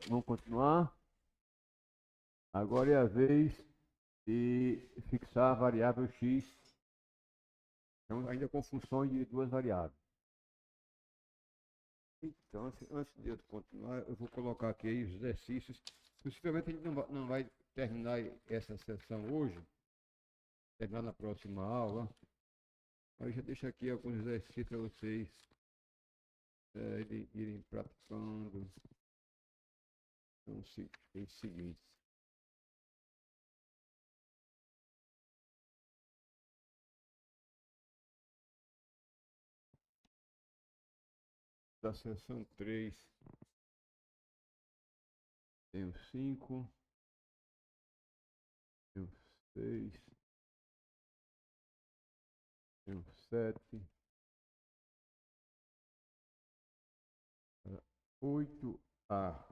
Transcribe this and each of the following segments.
Vamos continuar. Agora é a vez de fixar a variável x, então, ainda com funções de duas variáveis. Então, antes de eu continuar, eu vos colocar aqui os exercícios. Possivelmente a gente não vai terminar essa sessão hoje, terminar na próxima aula. Mas já deixo aqui alguns exercícios para vocês irem praticando. Então, é o seguinte. Da seção 3, tem o 5, tem o 6, tem o 7, 8A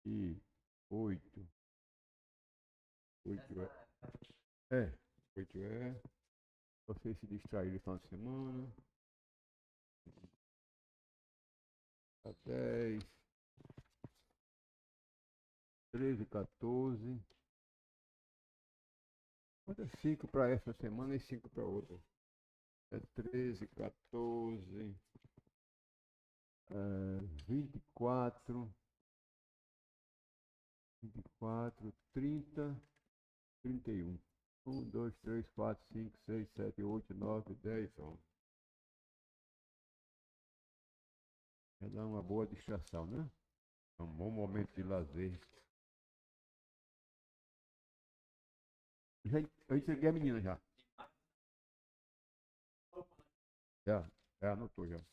e 8. 8 é. Vocês se distraíram no final de semana. A 10, 13, 14. Quanto é 5 para essa semana e 5 para outra? É 13, 14, 24, 30, 31. 1, 2, 3, 4, 5, 6, 7, 8, 9, 10, 11. É dar uma boa distração, né? É um bom momento de lazer. Eu entreguei a menina já. Já anotou já.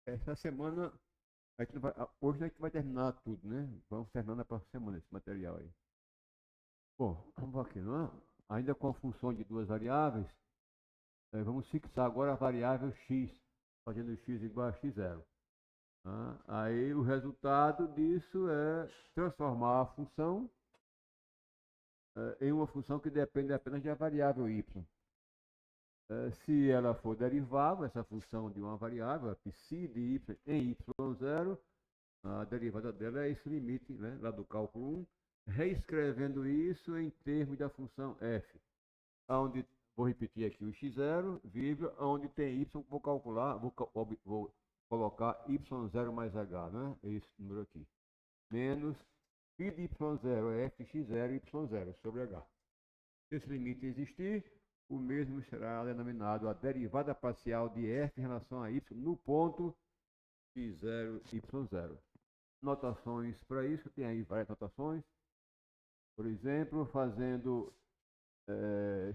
Essa semana, hoje a gente vai terminar tudo, né? Vamos terminar na próxima semana esse material aí. Bom, vamos aqui, não é? Ainda com a função de duas variáveis, vamos fixar agora a variável x, fazendo x igual a x0. Aí o resultado disso é transformar a função em uma função que depende apenas da variável y. Se ela for derivável, essa função de uma variável, psi de y em y0, a derivada dela é esse limite, né, lá do cálculo 1, reescrevendo isso em termos da função f, onde vou repetir aqui o x0, vírgula, onde tem y, vou calcular, vou colocar y0 mais h, né, esse número aqui, menos π de y0 é fx0 y0 sobre h. Se esse limite existir, o mesmo será denominado a derivada parcial de f em relação a y no ponto x0, y0. Notações para isso, tem aí várias notações. Por exemplo, fazendo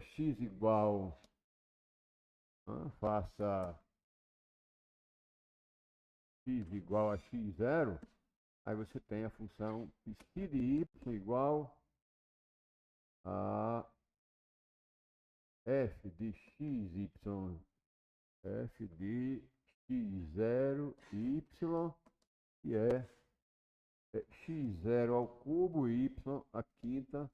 x igual, faça x igual a x0, aí você tem a função psi de y igual a f de xy, f de x0 y, que é x0 ao cubo, y à quinta,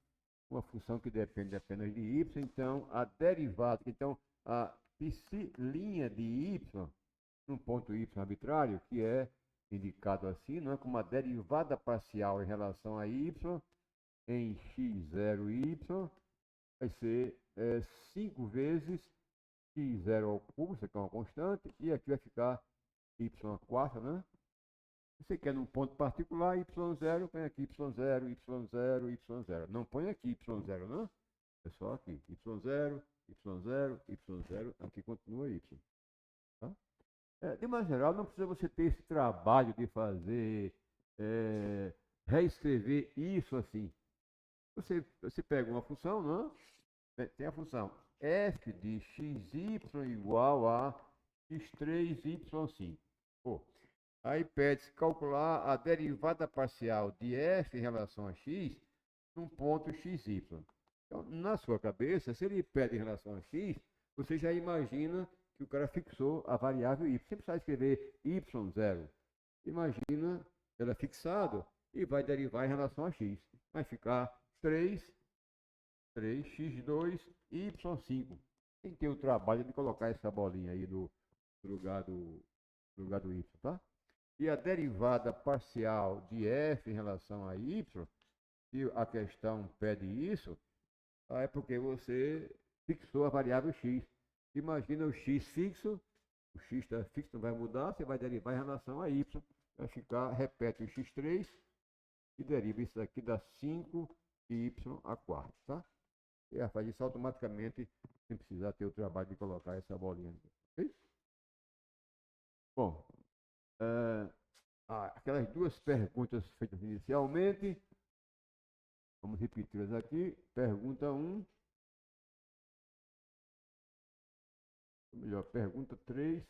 uma função que depende apenas de y, então a derivada, então a psi' de y, num ponto y arbitrário, que é indicado assim, não é, como a derivada parcial em relação a y, em x0 y, vai ser 5 vezes x0 ao cubo, isso aqui é uma constante, e aqui vai ficar y à quarta, né? Você quer num ponto particular, y0, põe aqui y0, y0, y0. Não põe aqui y0, não? É só aqui, y0, y0, y0, aqui continua y. Tá? De maneira geral, não precisa você ter esse trabalho de fazer, reescrever isso assim. Você pega uma função, não? Tem a função f de xy igual a x3y5. Pô, aí pede-se calcular a derivada parcial de f em relação a x num ponto xy. Então, na sua cabeça, se ele pede em relação a x, você já imagina que o cara fixou a variável y. Você precisa escrever y0. Imagina ela é fixado e vai derivar em relação a x. Vai ficar 3x2 y5. sem ter o trabalho de colocar essa bolinha aí no lugar do y, tá? E a derivada parcial de f em relação a y, se a questão pede isso, é porque você fixou a variável x. Imagina o x fixo, o x está fixo, não vai mudar, você vai derivar em relação a y. Vai ficar, repete o x3 e deriva isso daqui, dá 5y a quarta, tá? E ela faz isso automaticamente, sem precisar ter o trabalho de colocar essa bolinha aqui. Ok? Bom, aquelas duas perguntas feitas inicialmente, vamos repeti-las aqui. Pergunta 1, ou melhor, pergunta 3,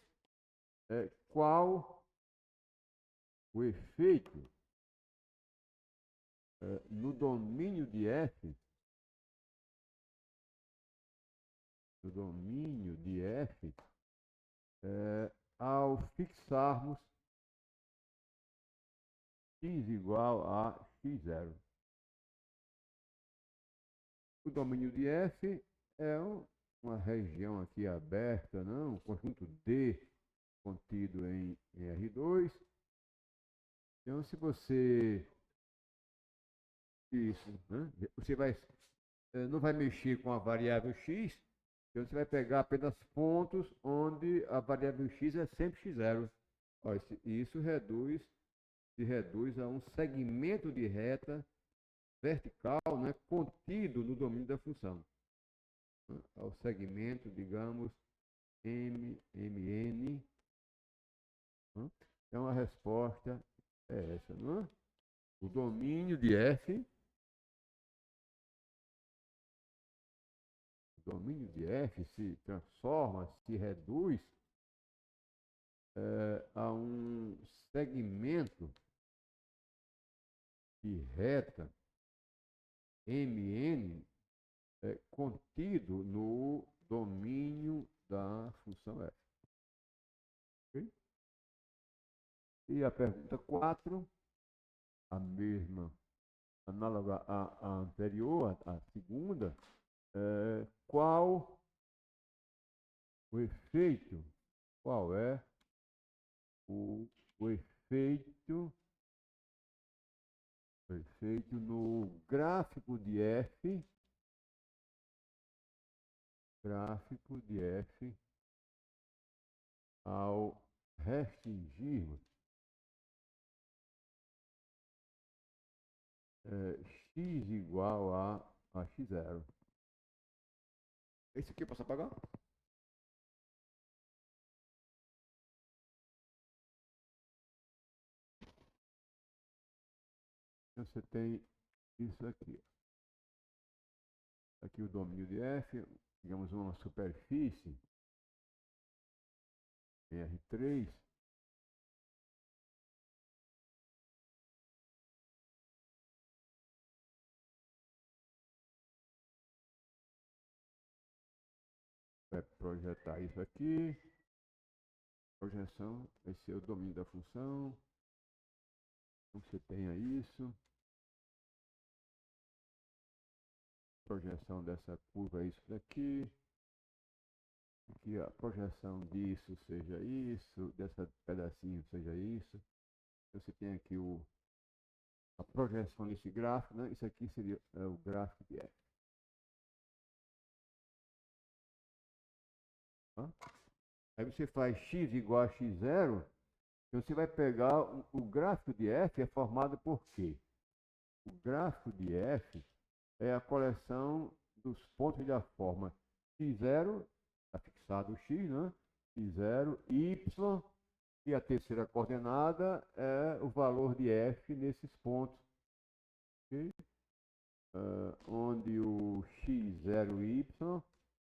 qual o efeito no domínio de F, ao fixarmos x igual a x0. O domínio de F é uma região aqui aberta, não? Um conjunto D contido em R2. Então, se você né? Você não vai mexer com a variável x, então você vai pegar apenas pontos onde a variável x é sempre x0. Ó, isso se reduz a um segmento de reta vertical, né, contido no domínio da função. Ao segmento, digamos, MN. Então a resposta é essa, não é? O domínio de F, se transforma, se reduz a um segmento de reta MN contido no domínio da função F. Okay? E a pergunta 4, a mesma, análoga à anterior, a segunda, qual o efeito, qual é o efeito no gráfico de F, ao restringirmos x igual a x0. Esse aqui eu posso apagar? Então você tem isso aqui. Aqui o domínio de F, digamos uma superfície R3. Vai projetar isso aqui. Projeção vai ser o domínio da função. Então você tenha isso. Projeção dessa curva é isso daqui. Aqui a projeção disso seja isso, dessa pedacinho seja isso. Você tem aqui a projeção desse gráfico, né? Isso aqui seria o gráfico de F. Tá? Aí você faz x igual a x0, então você vai pegar o gráfico de F é formado por quê? O gráfico de F é a coleção dos pontos da forma x0, está fixado o x, né? x0, y, e a terceira coordenada é o valor de F nesses pontos. Okay? Onde o x0y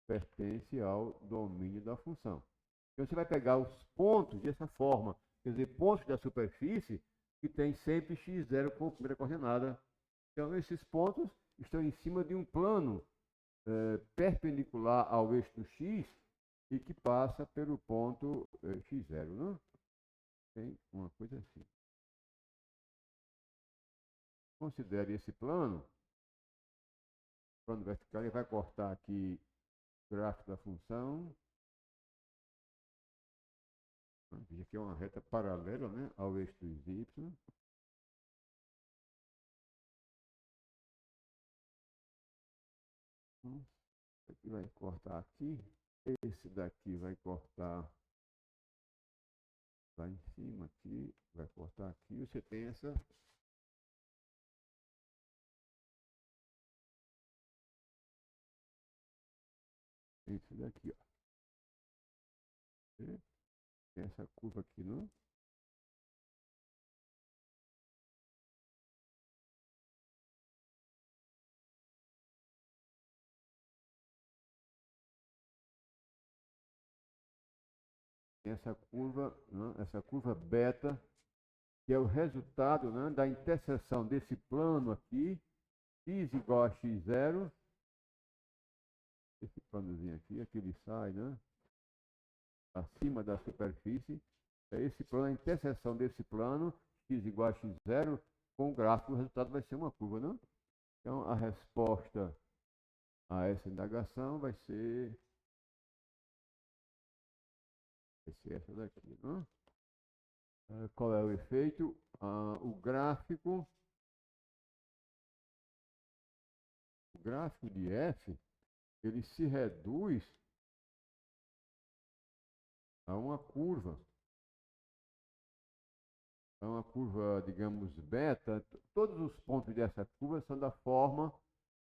pertence ao domínio da função. Então você vai pegar os pontos dessa forma, quer dizer, pontos da superfície que tem sempre x0 como primeira coordenada. Então esses pontos estão em cima de um plano perpendicular ao eixo do x e que passa pelo ponto x0, né? Tem uma coisa assim. Considere esse plano vertical, ele vai cortar aqui gráfico da função. Veja que é uma reta paralela, né, ao eixo dos y. Esse aqui vai cortar aqui. Esse daqui vai cortar lá em cima aqui. Vai cortar aqui. Você tem essa. Esse daqui, ó. Tem essa curva aqui, não? Tem essa curva, né? Essa curva beta, que é o resultado, né, da interseção desse plano aqui, x igual a x0. Esse planozinho aqui, ele sai, né, acima da superfície. É esse plano, a interseção desse plano, x igual a x0, com o gráfico, o resultado vai ser uma curva, não? Então, a resposta a essa indagação vai ser essa daqui, não? Qual é o efeito? O gráfico de f, ele se reduz a uma curva. É uma curva, digamos, beta. Todos os pontos dessa curva são da forma.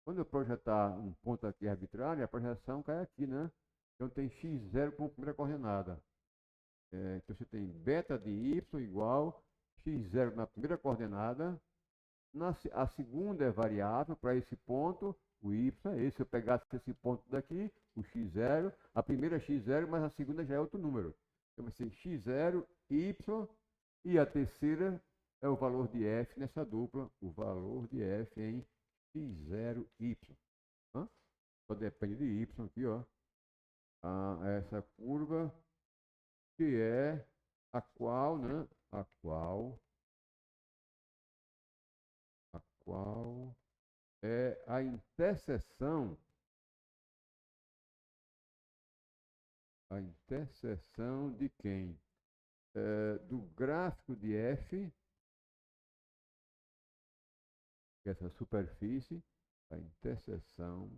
Quando eu projetar um ponto aqui arbitrário, a projeção cai aqui, né? Então tem x0 como primeira coordenada. Então você tem beta de y igual x0 na primeira coordenada. A segunda é variável para esse ponto, o y é esse. Se eu pegasse esse ponto daqui, o x0, a primeira é x0, mas a segunda já é outro número. Então vai ser x0, y. E a terceira é o valor de f nessa dupla, o valor de f em x0y. Só depende de y aqui, ó. Essa curva que é a qual, né? A qual é a interseção de quem? Do gráfico de f, que é essa superfície, a interseção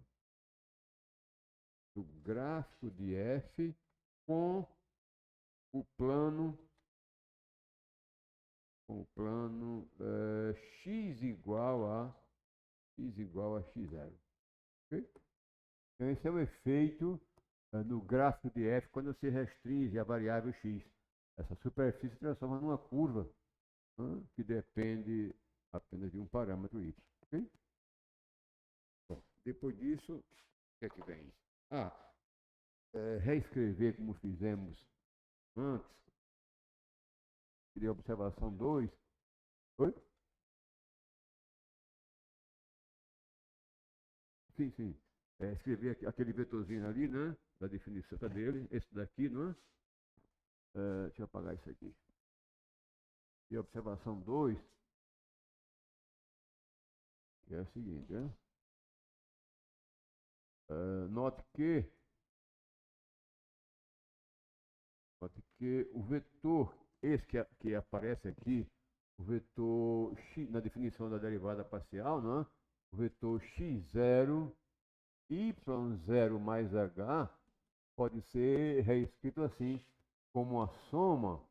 do gráfico de f com o plano x igual a x0. Okay? Então esse é o efeito no gráfico de f quando você restringe a variável x. Essa superfície se transforma numa curva que depende apenas de um parâmetro y. Okay? Bom, depois disso, o que é que vem? Reescrever como fizemos antes. Seria a observação 2. Oi? Sim, sim. Escrever aquele vetorzinho ali, né? Da definição dele. Esse daqui, não é? Deixa eu apagar isso aqui. E a observação 2 é o seguinte, né? Note que o vetor, esse que aparece aqui, o vetor x, na definição da derivada parcial, não é? O vetor x0, y0 mais h, pode ser reescrito assim, como a soma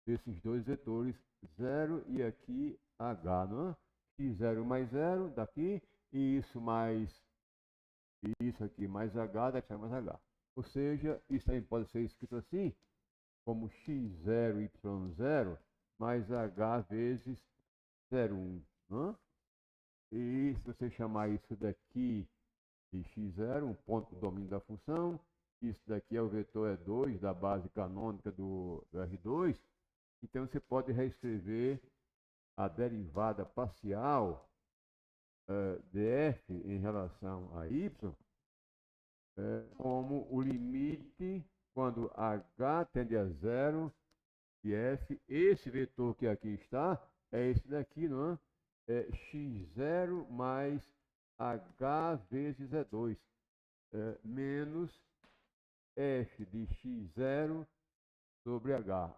desses dois vetores, 0 e aqui h, não é? x0 mais 0 daqui, e isso aqui mais h, daqui mais h. Ou seja, isso também pode ser escrito assim, como x0, y0, mais h vezes 0,1. Né? E se você chamar isso daqui de x0, um ponto do domínio da função, isso daqui é o vetor E2 da base canônica do R2, então você pode reescrever a derivada parcial de f em relação a y como o limite quando h tende a 0 de f. Esse vetor que aqui está é esse daqui, não é? É x0 mais h vezes E2. menos f de x0 sobre h,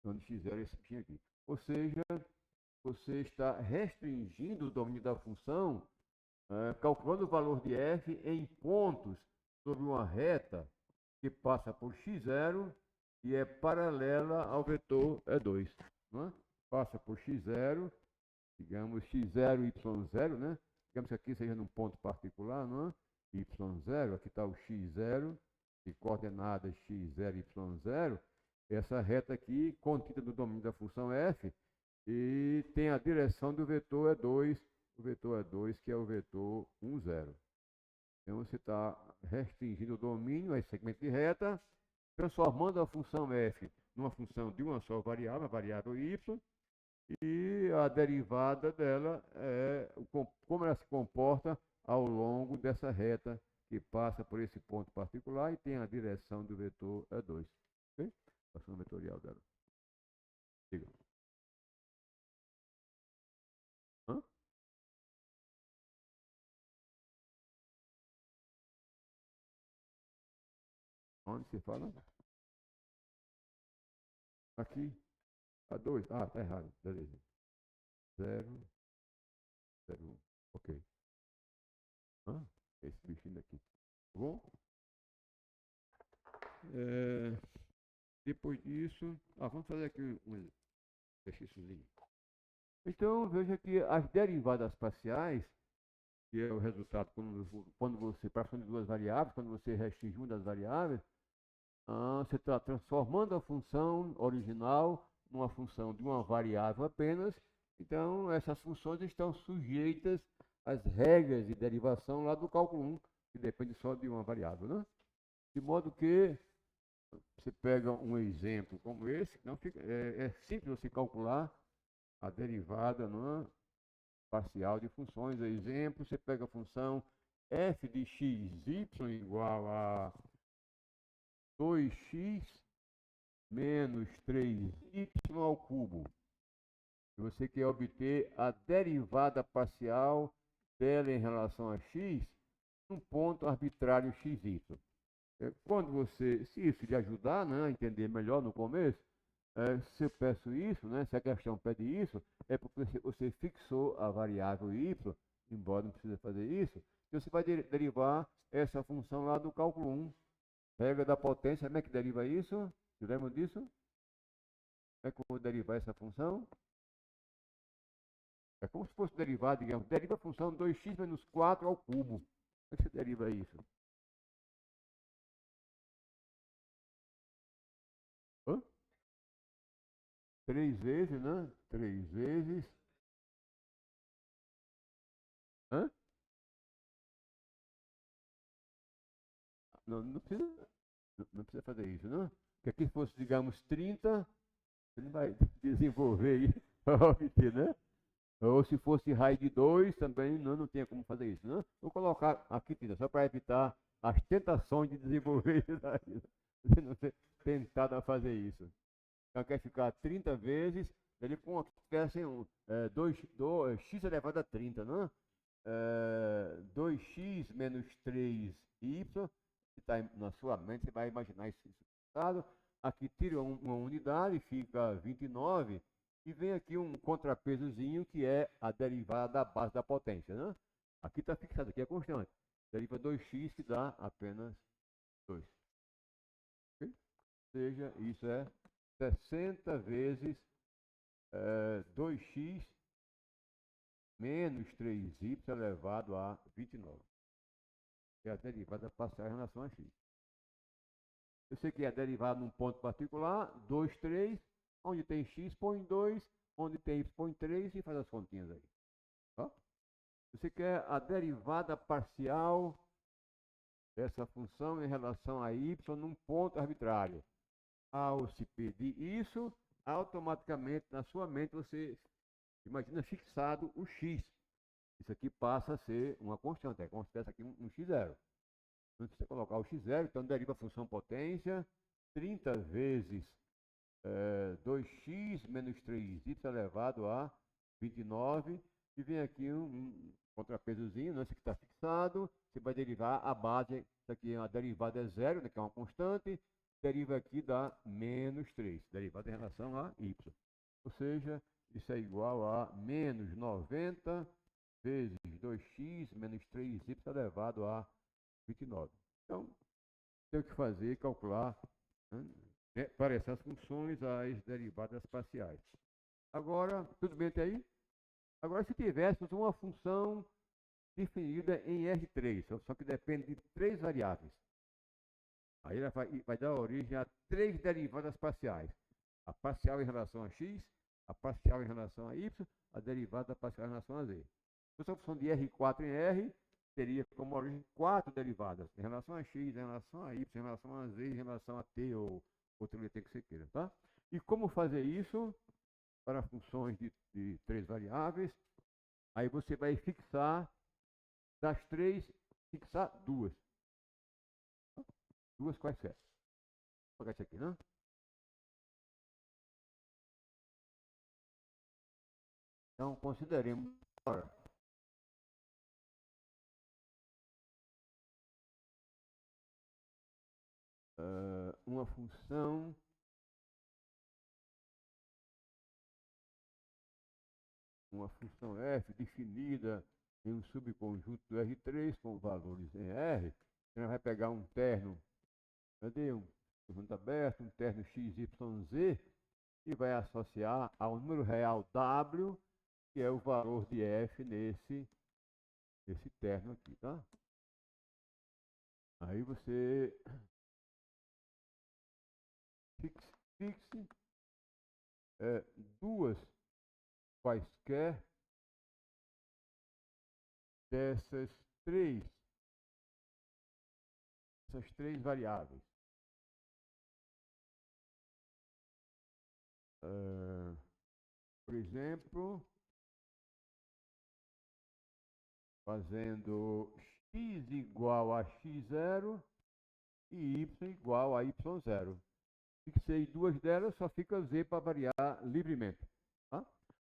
onde x0 é esse bichinho aqui. Ou seja, você está restringindo o domínio da função, calculando o valor de f em pontos sobre uma reta que passa por x0 e é paralela ao vetor E2. Não é? Passa por x0, digamos x0 e y0, né? Digamos que aqui seja num ponto particular, não é? Y0, aqui está o x0, e coordenadas x0 e y0, essa reta aqui contida no domínio da função f, e tem a direção do vetor E2, o vetor E2 que é o vetor 1, 0. Então você está restringindo o domínio a esse segmento de reta, transformando a função f numa função de uma só variável, a variável y, e a derivada dela é como ela se comporta ao longo dessa reta que passa por esse ponto particular e tem a direção do vetor E2. Ok? Passando o vetorial dela. Diga. Hã? Onde se fala? Aqui. A 2. Ah, tá errado. Beleza. 0, 0, 1. Ok. Esse bichinho daqui. Tá bom? Depois disso. Vamos fazer aqui um exercíciozinho. Então, veja que as derivadas parciais, que é o resultado quando você, para de duas variáveis, quando você restringe uma das variáveis, você está transformando a função original numa função de uma variável apenas. Então, essas funções estão sujeitas às regras de derivação lá do cálculo 1, que depende só de uma variável, né? De modo que você pega um exemplo como esse, não fica, é simples você calcular a derivada, não é? Parcial de funções. Exemplo, você pega a função f de xy igual a 2x menos 3y ao cubo. E você quer obter a derivada parcial dela em relação a x num ponto arbitrário xy. Quando você, se isso lhe ajudar, né, a entender melhor no começo, se eu peço isso, né, se a questão pede isso, é porque você fixou a variável y, embora não precise fazer isso, então você vai derivar essa função lá do cálculo 1. Regra da potência, como é que deriva isso? Você lembra disso? Como é que eu vou derivar essa função? É como se fosse derivar, digamos, deriva a função 2x menos 4 ao cubo. Como é que você deriva isso? Hã? 3 vezes, né? 3 vezes. Hã? Não precisa, não precisa fazer isso, não? Porque aqui se fosse, digamos, 30, ele vai desenvolver aí para obter, né? Ou se fosse raiz de 2, também não tinha como fazer isso, né? Vou colocar aqui 30, só para evitar as tentações de desenvolver isso daí. Você não ser tentado a fazer isso. Então quer ficar 30 vezes, ele com aqui tivesse x elevado a 30, né? 2x menos 3y, que está na sua mente, você vai imaginar esse resultado. Aqui tira uma unidade, fica 29, e vem aqui um contrapesozinho, que é a derivada da base da potência, né? Aqui está fixado, aqui é constante. Deriva 2x, que dá apenas 2. Okay? Ou seja, isso é 60 vezes 2x menos 3y elevado a 29. É a derivada parcial em relação a x. Eu sei que é derivada num ponto particular, 2, 3, onde tem x põe 2, onde tem y põe 3 e faz as continhas aí. Tá? Você quer a derivada parcial dessa função em relação a y num ponto arbitrário. Ao se pedir isso, automaticamente na sua mente você imagina fixado o x. Isso aqui passa a ser uma constante, é como se tivesse aqui um x0. Não precisa colocar o x0, então deriva a função potência, 30 vezes 2x menos 3y elevado a 29, e vem aqui um contrapesozinho, né? Esse aqui está fixado, você vai derivar a base, isso aqui, a derivada é zero, né, que é uma constante, deriva aqui dá menos 3, derivada em relação a y. Ou seja, isso é igual a menos 90 vezes 2x menos 3y elevado a 29. Então, tem que fazer, calcular, né, para essas funções, as derivadas parciais. Agora, tudo bem até aí? Agora, se tivéssemos uma função definida em R3, só que depende de 3 variáveis, aí ela vai dar origem a 3 derivadas parciais. A parcial em relação a x, a parcial em relação a y, a derivada parcial em relação a z. Se fosse a função de R4 em R, teria como origem 4 derivadas, em relação a x, em relação a y, em relação a z, em relação a t ou outro letra que você queira, tá? E como fazer isso para funções de 3 variáveis? Aí você vai fixar, das 3, fixar 2. 2 quaisquer. Vou pegar isso aqui, né? Então, consideremos agora uma função f definida em um subconjunto do R3 com valores em R. Você vai pegar um terno, cadê? Um conjunto aberto, um terno XYZ, e vai associar ao número real W, que é o valor de f nesse terno aqui, tá? Aí você fixe duas quaisquer dessas três variáveis. Por exemplo, fazendo x igual a x0 e y igual a y0. Fixei duas delas, só fica z para variar livremente. Tá?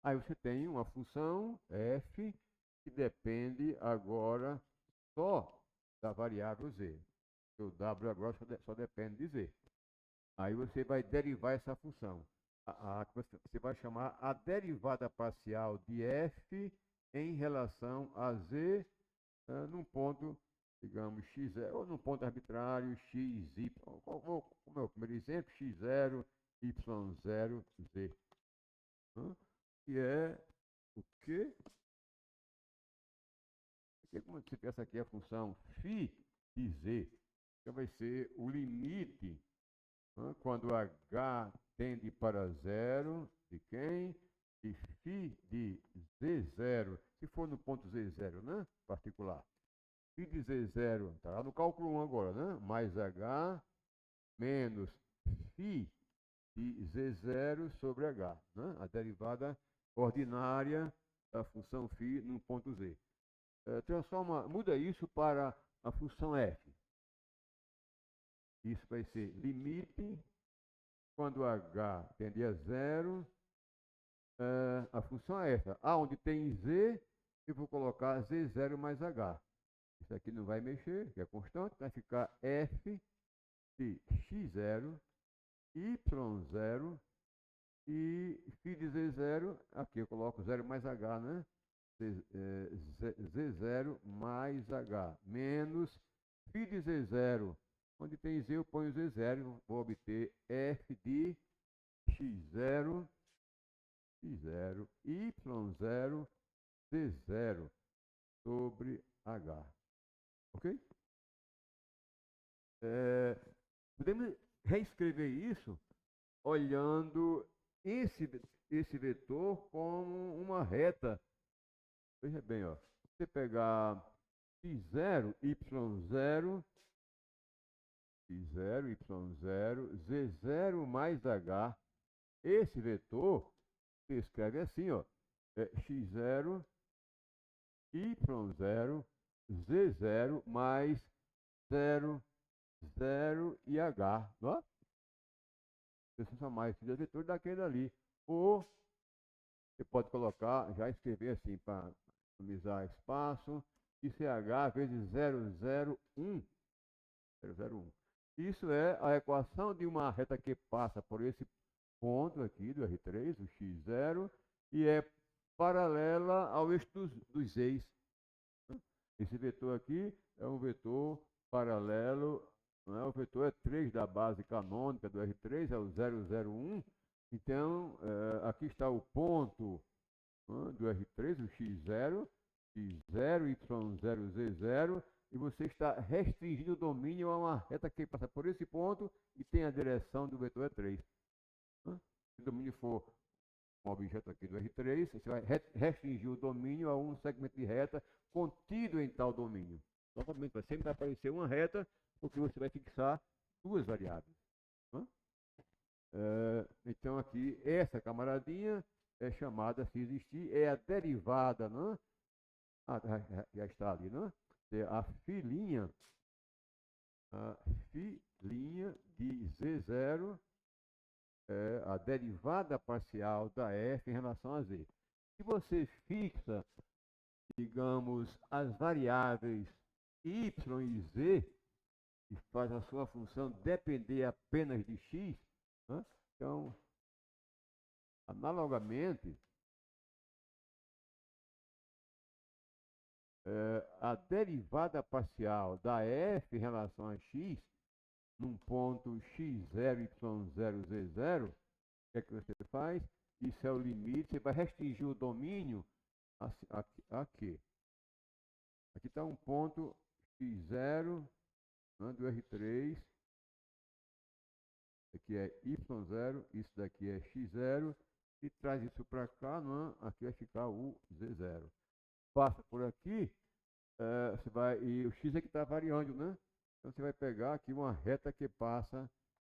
Aí você tem uma função f que depende agora só da variável z. O w agora só depende de z. Aí você vai derivar essa função. Você vai chamar a derivada parcial de f em relação a z num ponto, digamos, x, ou num ponto arbitrário, x, y, como é o primeiro exemplo, x0, y0, z. Que é o quê? Como você pensa aqui a função φ de z, que vai ser o limite quando h tende para zero, de quem? De φ de z0, se for no ponto z0, né? Particular. Φ de z0, está lá no cálculo 1 agora, né? Mais h menos φ de z0 sobre h, né? A derivada ordinária da função φ no ponto z. Muda isso para a função f. Isso vai ser limite quando h tende a zero. A função é essa. Onde tem z, eu vou colocar z0 mais h. Isso aqui não vai mexer, que é constante. Vai ficar f de x0, y0 e φ de z0. Aqui eu coloco 0 mais h, né? z0 mais h menos φ de z0. Onde tem z, eu ponho z0, vou obter f de x0, y0, z0 sobre h. Ok? Podemos reescrever isso olhando esse vetor como uma reta. Veja bem, ó. Você pegar x0, y0, z0 mais h. Esse vetor se escreve assim, ó. X0, y0, z0 mais 0, 0 e h. Ó. Você chamar esse vetor daquele ali. Ou você pode colocar, já escrever assim para economizar espaço. Isso é H vezes 001. 001. Isso é a equação de uma reta que passa por esse ponto aqui do R3, o x0, e é paralela ao eixo dos ex. Esse vetor aqui é um vetor paralelo, não é? O vetor é 3 da base canônica do R3, é o 001. Então, aqui está o ponto do R3, o x0, y0, z0, e você está restringindo o domínio a uma reta que passa por esse ponto e tem a direção do vetor E3. Se o domínio for um objeto aqui do R3, você vai restringir o domínio a um segmento de reta contido em tal domínio. Novamente, sempre vai aparecer uma reta, porque você vai fixar duas variáveis. Então aqui, essa camaradinha é chamada, se existir, é a derivada, não? Já está ali, não? É a filinha de Z0, a derivada parcial da F em relação a Z. Se você fixa, digamos, as variáveis Y e Z, e faz a sua função depender apenas de X, né? Então, analogamente, a derivada parcial da F em relação a X, num ponto x0, y0, z0, o que é que você faz? Isso é o limite, você vai restringir o domínio aqui. Aqui está um ponto x0, né, do R3, aqui é y0, isso daqui é x0, e traz isso para cá, né, aqui vai ficar o z0. Passa por aqui, você vai, e o x é que está variando, né? Então você vai pegar aqui uma reta que passa,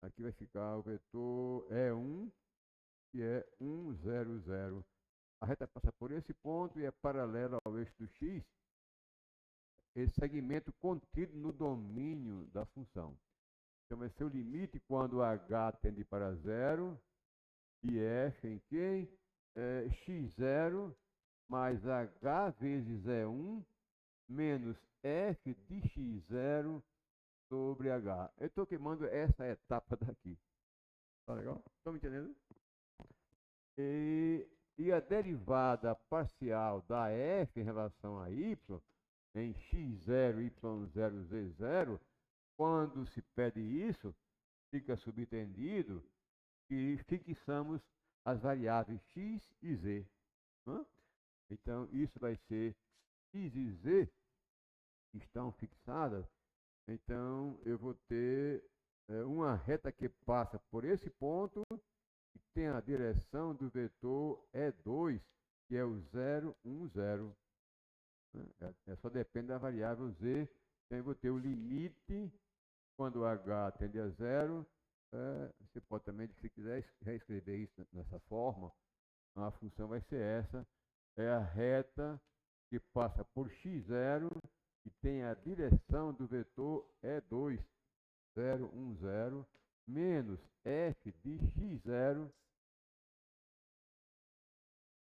aqui vai ficar o vetor E1, que é 1, 0, 0. A reta passa por esse ponto e é paralela ao eixo do x, esse segmento contido no domínio da função. Então vai ser o limite quando h tende para 0 e f em quem? X0 mais h vezes E1 menos f de x0 sobre h. Eu estou queimando essa etapa daqui. Tá legal? Estão me entendendo? E a derivada parcial da f em relação a y, em x0, y0, z0, quando se pede isso, fica subentendido que fixamos as variáveis x e z. Né? Então, isso vai ser x e z estão fixadas. Então, eu vou ter uma reta que passa por esse ponto e tem a direção do vetor E2, que é o 0, 1, 0. Só depende da variável z. Então, eu vou ter o limite quando h tende a 0. Você pode também, se quiser, reescrever isso nessa forma. A função vai ser essa. É a reta que passa por x0 e tem a direção do vetor E2, 0, 1, 0, menos f de x0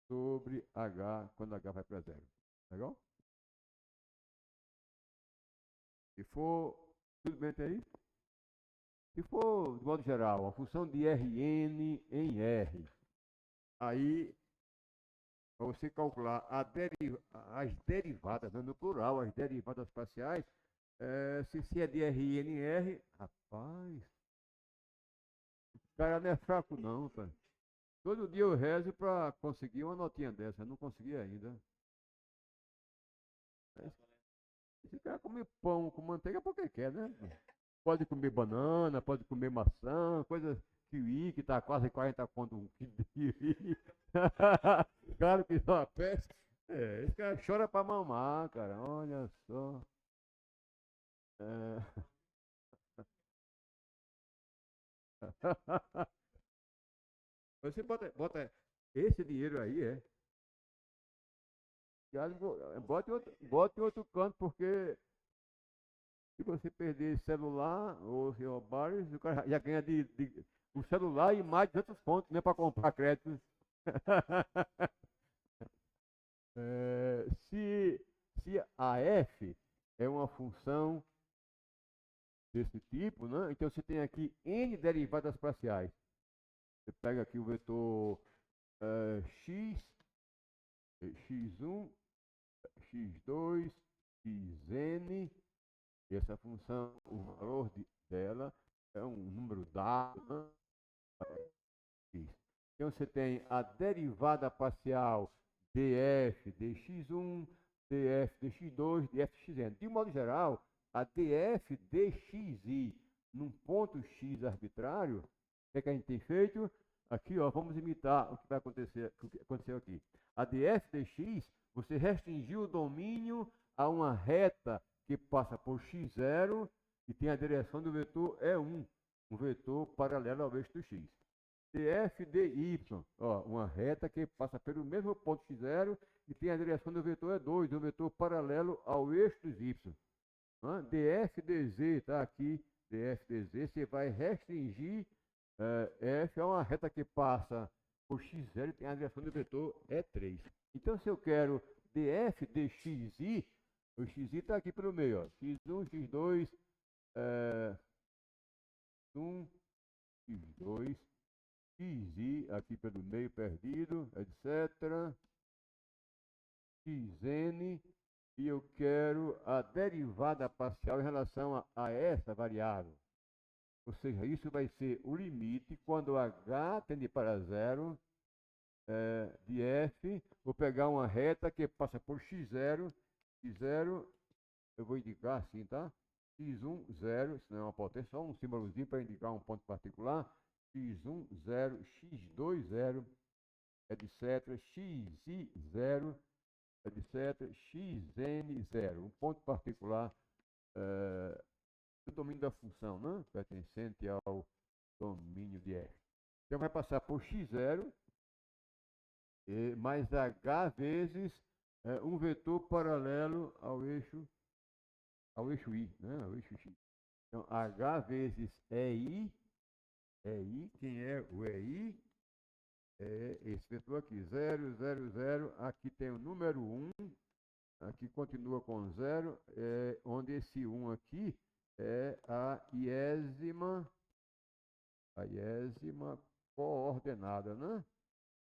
sobre h, quando h vai para 0. Legal? Se for, tudo bem até aí? Se for, de modo geral, a função de Rn em R, aí, para você calcular as derivadas, no plural, as derivadas parciais, se é de Rn em R, rapaz, o cara não é fraco não, tá? Todo dia eu rezo para conseguir uma notinha dessa, eu não consegui ainda. Esse cara come pão com manteiga porque quer, né? Pode comer banana, pode comer maçã, coisa kiwi, que tá quase 40 conto um quilo de kiwi. Claro que não, peste. Esse cara chora pra mamar, cara, olha só. É. Você bota esse dinheiro aí, bote em outro canto, porque se você perder celular ou se roubares, o cara já ganha o celular e mais de outros pontos, né, para comprar créditos. se Se a f é uma função desse tipo, né? Então você tem aqui n derivadas parciais. Você pega aqui o vetor x, x1, x2, xn, e essa função, o valor dela é um número dado, né? Então você tem a derivada parcial df dx1, df dx2, df dxn. De modo geral, a df dxi num ponto x arbitrário, o que a gente tem feito? Aqui, ó, vamos imitar o que vai acontecer, o que aconteceu aqui. A df dx, você restringiu o domínio a uma reta que passa por x0 e tem a direção do vetor E1, um vetor paralelo ao eixo do x. df dy, ó, uma reta que passa pelo mesmo ponto x0 e tem a direção do vetor E2, um vetor paralelo ao eixo dos y. df dz, tá aqui, df dz, você vai restringir, f é uma reta que passa por x0 e tem a direção do vetor E3. Então, se eu quero df dxi, o xi está aqui pelo meio, ó, x1, x2, 1, x2, xi aqui pelo meio perdido, etc. xn, e eu quero a derivada parcial em relação a essa variável. Ou seja, isso vai ser o limite quando h tende para zero de f. Vou pegar uma reta que passa por x0, x0, eu vou indicar assim, tá? x1, 0, isso não é uma potência, só um símbolozinho para indicar um ponto particular. x1, 0, x2, 0, etc. xi, 0, etc. xn, 0. Um ponto particular do domínio da função, né? Pertencente ao domínio de R. Então vai passar por x0 mais h vezes um vetor paralelo ao eixo i, né? Ao eixo x. Então h vezes EI, quem é o EI? É esse vetor aqui, 0, 0, 0, aqui tem o número 1, aqui continua com 0, onde esse 1 aqui é a iésima coordenada, né?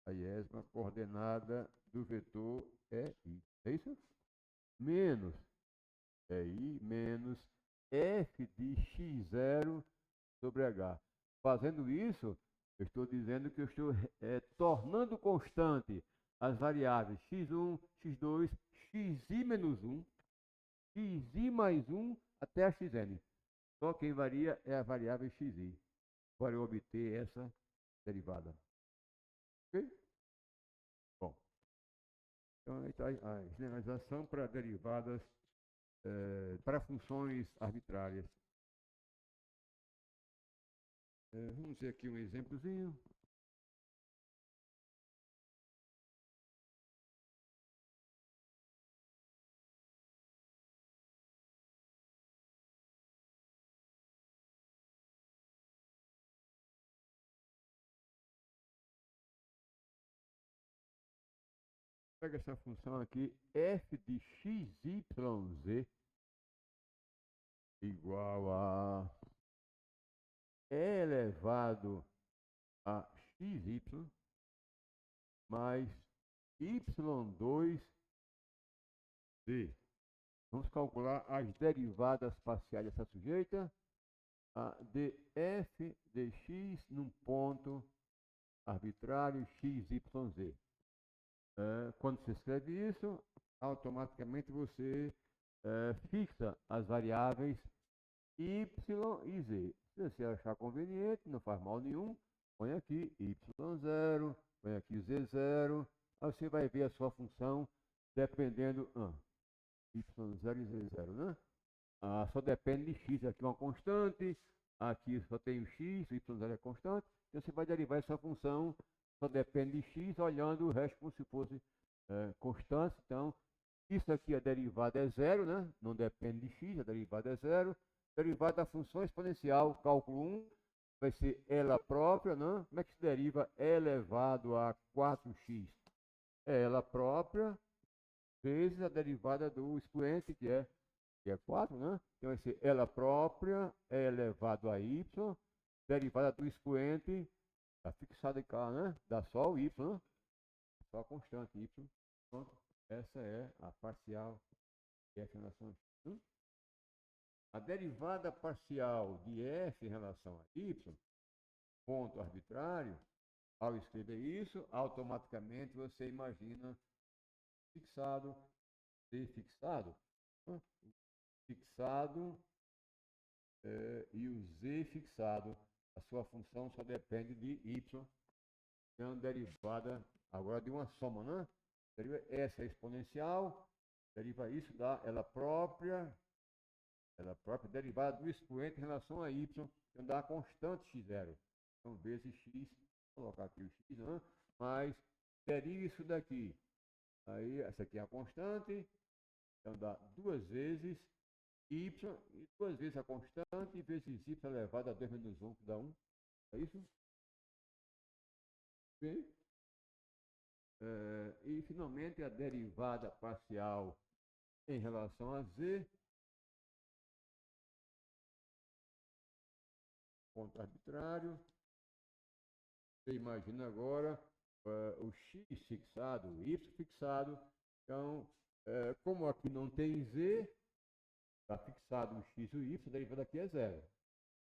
A iésima coordenada do vetor EI. É isso? Menos EI menos f de x0 sobre h. Fazendo isso, eu estou dizendo que eu estou tornando constante as variáveis x1, x2, xi menos 1, xi mais 1 até a xn. Só quem varia é a variável xi, para eu obter essa derivada. Ok? Bom, então aí está a generalização para derivadas, para funções arbitrárias. Vamos ver aqui um exemplozinho. Pega essa função aqui, f de xyz igual a e elevado a xy mais y2z. Vamos calcular as derivadas parciais dessa sujeita. A df dx num ponto arbitrário xyz. Quando você escreve isso, automaticamente você fixa as variáveis y e z. Se você achar conveniente, não faz mal nenhum, põe aqui y0, põe aqui z0, aí você vai ver a sua função dependendo y0 e z0, né? Só depende de x, aqui é uma constante, aqui só tem o x, o y0 é constante, então você vai derivar essa função, só depende de x, olhando o resto como se fosse constante. Então, isso aqui, a derivada é zero, né? Não depende de x, a derivada é zero. Derivada da função exponencial, cálculo 1, vai ser ela própria, né? Como é que se deriva e elevado a 4x? É ela própria vezes a derivada do expoente, que é 4, né? Então vai ser ela própria é elevado a y, derivada do expoente, está fixada em cá, né? Dá só o y, né? Só a constante y. Pronto. Essa é a parcial de f em relação a x. A derivada parcial de f em relação a y, ponto arbitrário, ao escrever isso, automaticamente você imagina fixado, c fixado, né? Fixado e o z fixado. A sua função só depende de y. É uma derivada agora de uma soma, né? Deriva essa exponencial, deriva isso da ela própria derivada do expoente em relação a y, então dá a constante x0. Então, vezes x, vou colocar aqui o x, né? Mas deriva isso daqui. Aí, essa aqui é a constante, então dá 2 vezes y, e 2 vezes a constante, vezes y elevado a 2 menos 1, que dá 1. É isso? Bem. E, finalmente, a derivada parcial em relação a z, ponto arbitrário. Você imagina agora o x fixado, o y fixado. Então, como aqui não tem z, está fixado o x e o y, a derivada aqui é zero.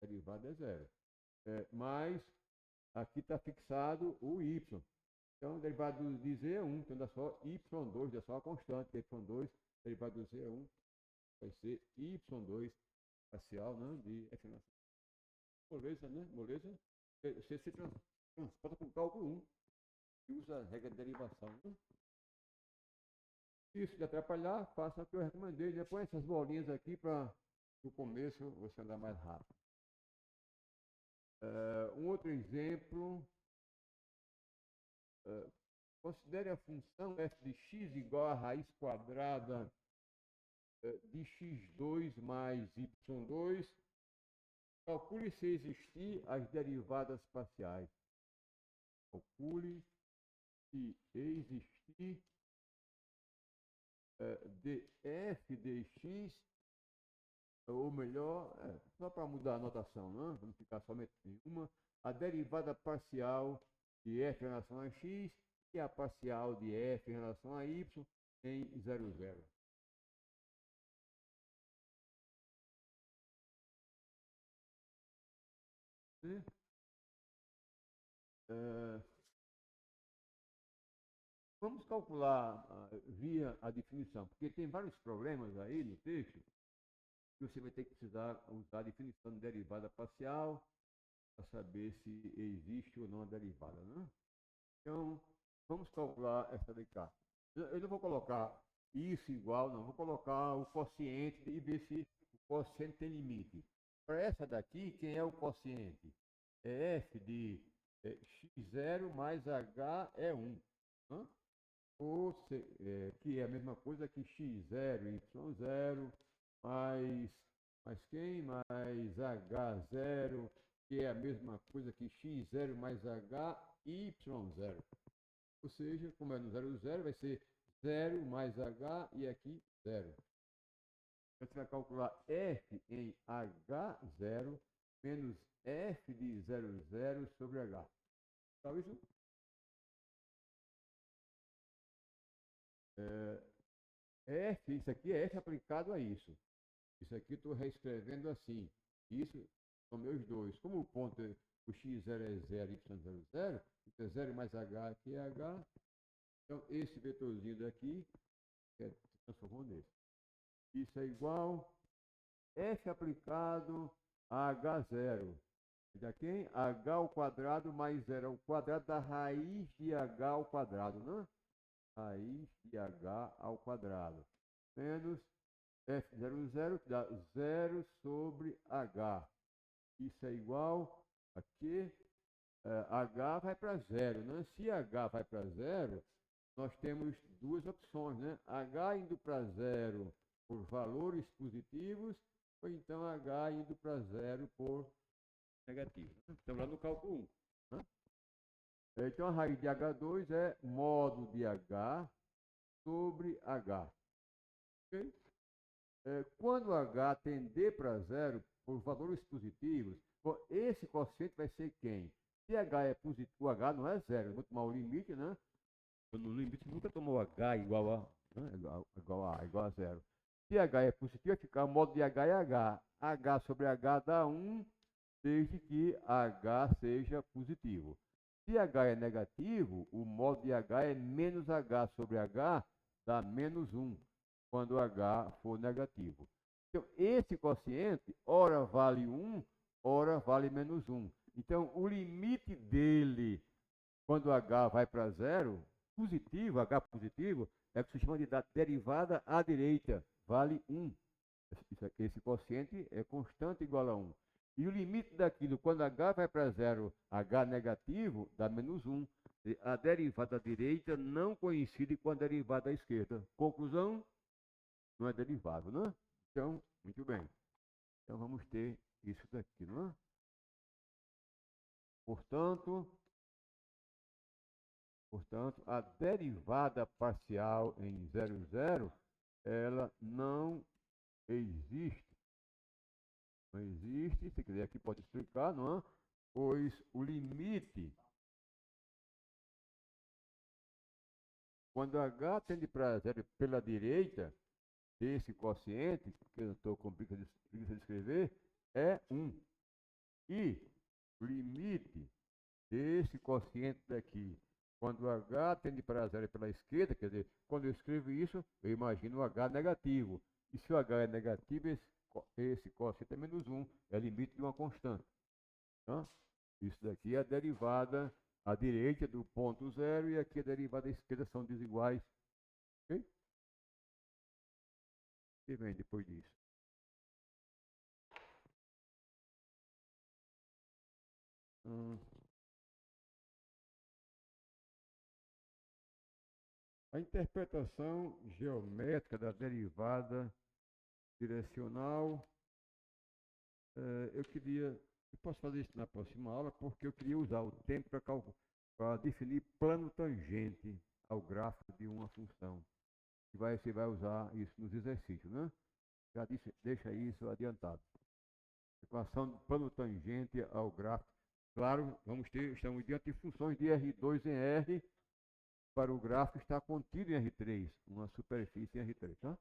A derivada é zero. Mas aqui está fixado o y. Então, o derivado de z é 1. Então, dá só y2, dá só a constante, y2, derivado de z é 1. Vai ser y2 parcial, né, de f. Moleza, né? Moleza. Você se transporta com cálculo 1 e usa a regra de derivação. Né? Se isso lhe atrapalhar, faça o que eu recomendei. Depois essas bolinhas aqui para no começo você andar mais rápido. Um outro exemplo. Considere a função f de x igual a raiz quadrada de x2 mais y2. Calcule se existir as derivadas parciais. Calcule se existir de f de x, ou melhor, só para mudar a notação, né? Vamos ficar somente em uma, a derivada parcial de f em relação a x e a parcial de f em relação a y em 0, 0. Vamos calcular via a definição, porque tem vários problemas aí no texto que você vai ter que precisar usar a definição de derivada parcial para saber se existe ou não a derivada, né? Então, vamos calcular essa de cá. Eu não vou colocar isso igual, não. Vou colocar o quociente e ver se o quociente tem limite. Para essa daqui, quem é o quociente? É f de x0 mais h é 1. Né? Que é a mesma coisa que x0, y0, mais quem? Mais h0, que é a mesma coisa que x0 mais h, y0. Ou seja, como é no 0, 0, vai ser 0 mais h e aqui 0. Você vai calcular f em h0 menos f de 0, 0 sobre h. Sabe isso? F, isso aqui é f aplicado a isso. Isso aqui estou reescrevendo assim. Isso são meus dois. Como o ponto, o x0 é 0, y0 é 0, então 0 mais h aqui é h. Então, esse vetorzinho daqui se transformou nesse. Isso é igual f aplicado a h0. Da quem? h ao quadrado mais 0 ao quadrado da raiz de h ao quadrado, né? Raiz de h ao quadrado. Menos f0, 0, que dá 0 sobre h. Isso é igual a que h vai para 0, né? Se h vai para 0, nós temos duas opções, né? h indo para 0 por valores positivos, ou então h indo para 0 por negativos. Estamos lá no cálculo 1. Né? Então, a raiz de h2 é módulo de h sobre H. Okay? Quando H tender para zero, por valores positivos, esse quociente vai ser quem? Se H é positivo, o H não é zero, eu vou tomar o limite, né? No limite nunca tomou H igual a, né? igual a zero. Se H é positivo, vai ficar o modo de H é H. H sobre H dá 1, desde que H seja positivo. Se H é negativo, o modo de H é menos H sobre H dá menos 1, quando H for negativo. Então, esse quociente, ora vale 1, ora vale menos 1. Então, o limite dele, quando H vai para zero, positivo, H positivo, é o que se chama de derivada à direita, vale 1. Esse quociente é constante igual a 1. E o limite daquilo, quando H vai para zero, H negativo, dá menos 1. A derivada à direita não coincide com a derivada à esquerda. Conclusão? Não é derivável, não é? Então, muito bem. Então, vamos ter isso daqui, não é? Portanto, a derivada parcial em 0,0, ela não existe. Não existe, se quiser aqui pode explicar, não é? Pois o limite, quando H tende para zero pela direita, desse quociente, que eu estou com preguiça de escrever, é 1. E o limite desse quociente daqui, quando H tende para zero pela esquerda, quer dizer, quando eu escrevo isso, eu imagino o H negativo. E se o H é negativo, esse quociente é menos 1, é limite de uma constante. Tá? Isso daqui é a derivada à direita do ponto zero e aqui a derivada à esquerda são desiguais. Ok? O que vem depois disso? A interpretação geométrica da derivada direcional, eu posso fazer isso na próxima aula, porque eu queria usar o tempo para definir plano tangente ao gráfico de uma função. Você vai usar isso nos exercícios, né? Já disse, deixa isso adiantado. Equação do plano tangente ao gráfico. Claro, estamos diante de funções de R2 em R, para o gráfico está contido em R3, uma superfície em R3, tá?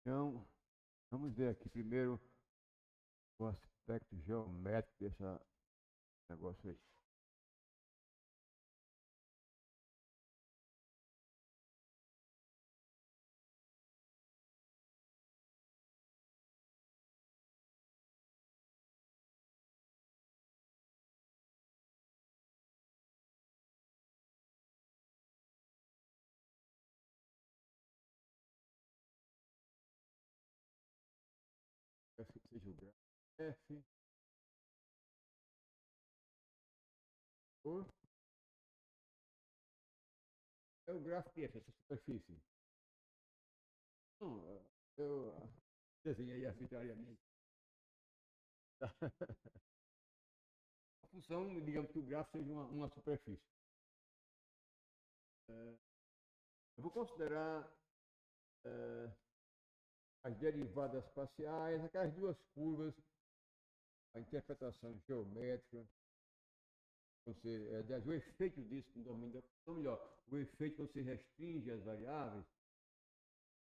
Então, vamos ver aqui primeiro o aspecto geométrico desse negócio aí. Peço que seja o gráfico F, ou é o gráfico de F, essa superfície. Não, eu desenhei arbitrariamente. A função, digamos que o gráfico seja uma superfície. Eu vou considerar as derivadas parciais, aquelas duas curvas, a interpretação geométrica, o efeito disso no domínio ou melhor, o efeito quando você restringe as variáveis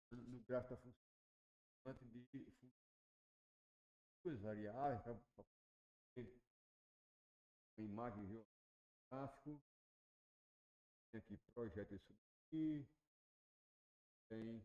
no gráfico da função de duas variáveis para ter uma imagem geográfica. Tem aqui projeto isso aqui, tem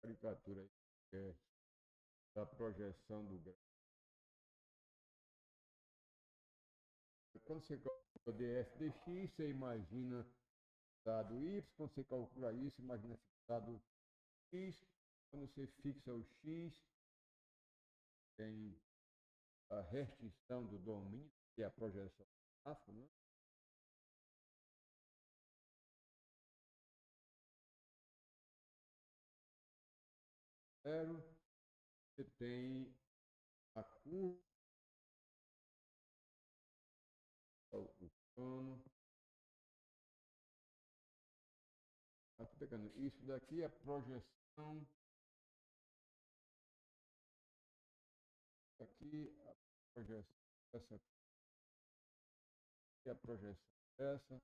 caricatura aí, que é da projeção do gráfico. Quando você calcula df dx, você imagina dado y, quando você calcula isso, imagina dado x, quando você fixa o x, tem a restrição do domínio, que é a projeção do gráfico, né? Zero, você tem a curva, o plano. Isso daqui é projeção. Aqui a projeção essa aqui, a projeção essa.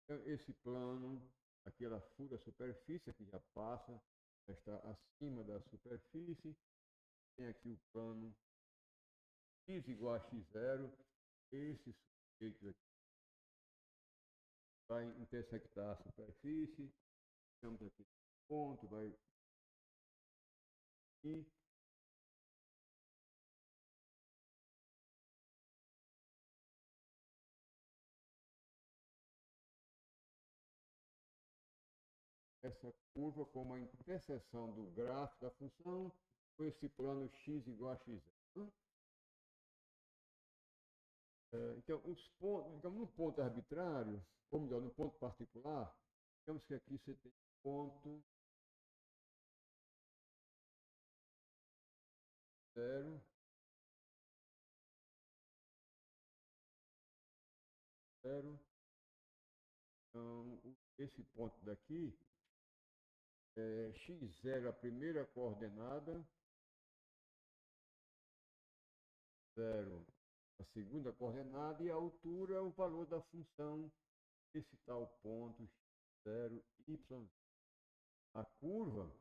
Então, esse plano, aqui ela fura a superfície, aqui já passa, já está acima da superfície. Tem aqui o plano x igual a x0. Esse sujeito aqui vai intersectar a superfície. Temos aqui ponto, vai aqui. Essa curva como a interseção do gráfico da função com esse plano x igual a x0. Então, os pontos, então, no ponto arbitrário, ou melhor, no ponto particular, digamos que aqui você tem ponto 0, 0. Então, esse ponto daqui é x0 a primeira coordenada, 0 a segunda coordenada e a altura é o valor da função desse tal ponto x0, y. A curva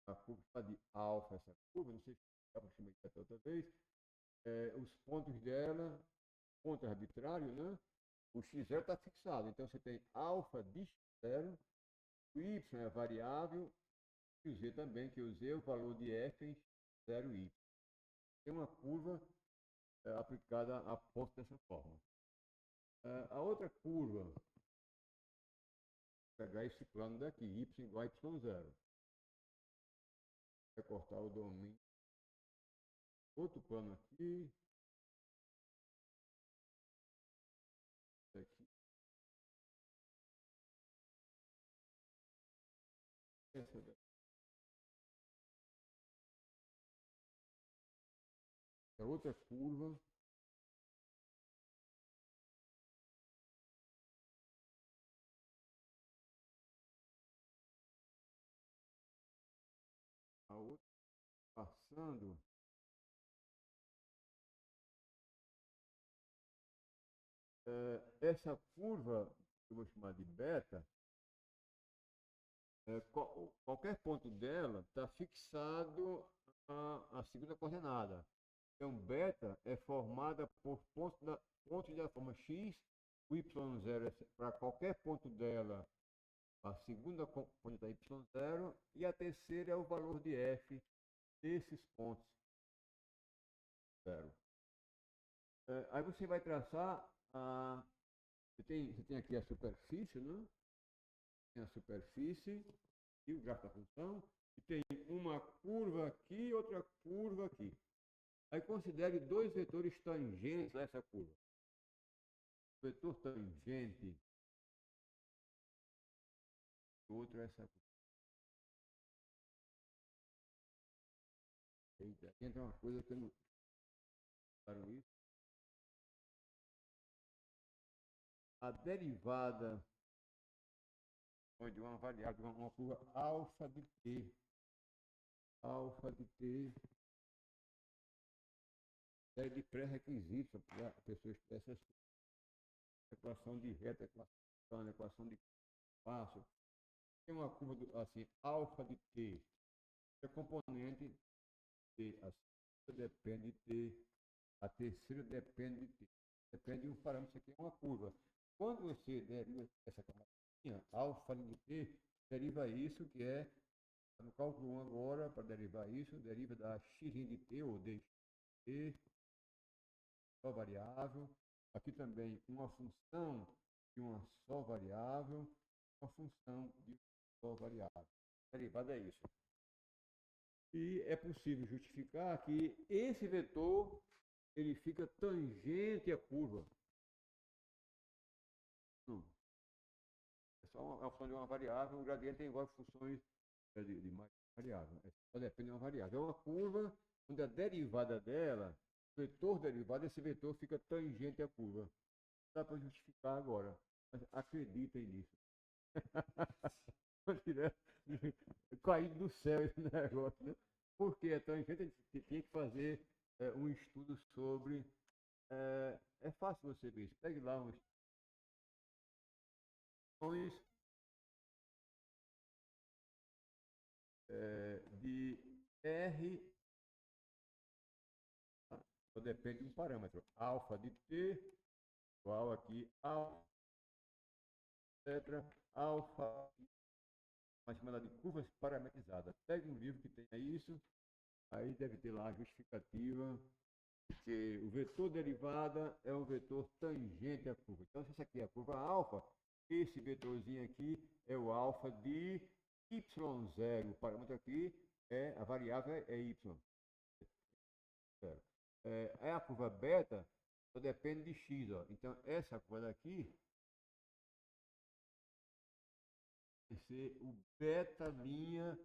está de alfa, essa curva, não sei se eu chamei de outra vez, os pontos dela, ponto arbitrário, né? O x0 está fixado, então você tem alfa de x0, o y é variável, e o z também, que eu usei o valor de f em x0y. Tem uma curva aplicada a ponto dessa forma. A outra curva, vou pegar esse plano daqui, y igual a y0. Vai cortar o domínio. Outro plano aqui. Aqui. Essa daqui. A outra curva. A outra passando. Essa curva, que eu vou chamar de beta, qualquer ponto dela está fixado a segunda coordenada. Então, beta é formada por pontos da forma x, o y0 para qualquer ponto dela, a segunda componente da y0, e a terceira é o valor de f desses pontos. 0. Aí você vai traçar você tem aqui a superfície, né? Tem a superfície e o gráfico da função, e tem uma curva aqui e outra curva aqui. Aí considere dois vetores tangentes a essa curva. O vetor tangente, o outro é essa curva. Eita, entra uma coisa que eu não claro isso. A derivada de uma variável, uma curva alfa de t. Alfa de t é de pré-requisito para a pessoa estudar essas coisas. Equação de reta, equação de espaço. Tem uma curva assim, alfa de t. É componente t. A segunda depende de t. A terceira depende de t. Depende de um parâmetro. Isso aqui é uma curva. Quando você deriva essa camada alfa de t deriva isso, que é, no cálculo 1 agora, para derivar isso, deriva da x de t, ou d de t, só variável. Aqui também uma função de uma só variável, uma função de uma só variável. Derivada é isso. E é possível justificar que esse vetor ele fica tangente à curva. Não. É só uma função de uma variável, o gradiente tem igual funções de mais variável. Só depende de uma variável. É uma curva onde a derivada dela, o vetor derivado, esse vetor fica tangente à curva. Dá para justificar agora. Mas acreditem nisso. Caindo do céu esse negócio, né? Porque é tangente, a gente tem que fazer um estudo sobre. É fácil você ver isso. Pegue lá uns de R, só depende de um parâmetro. Alfa de t, igual aqui, alfa, etc. Alfa, uma chamada de curvas parametrizadas. Pegue um livro que tenha isso, aí deve ter lá a justificativa, que o vetor derivada é um vetor tangente à curva. Então, se essa aqui é a curva alfa, esse vetorzinho aqui é o alfa de y0. O parâmetro aqui a variável é y. A curva beta só depende de x. Ó. Então, essa curva daqui vai ser o beta linha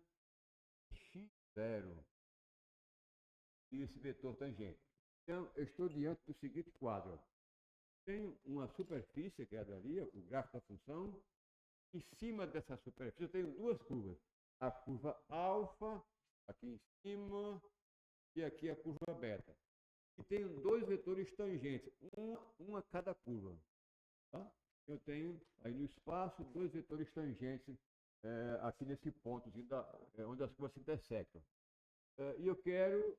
x0 e esse vetor tangente. Então, eu estou diante do seguinte quadro. Tenho uma superfície, que é a dali, o gráfico da função. Em cima dessa superfície, eu tenho duas curvas. A curva alfa, aqui em cima, e aqui a curva beta. E tenho dois vetores tangentes, uma a cada curva. Tá? Eu tenho aí no espaço dois vetores tangentes aqui nesse ponto, onde as curvas se intersectam. E eu quero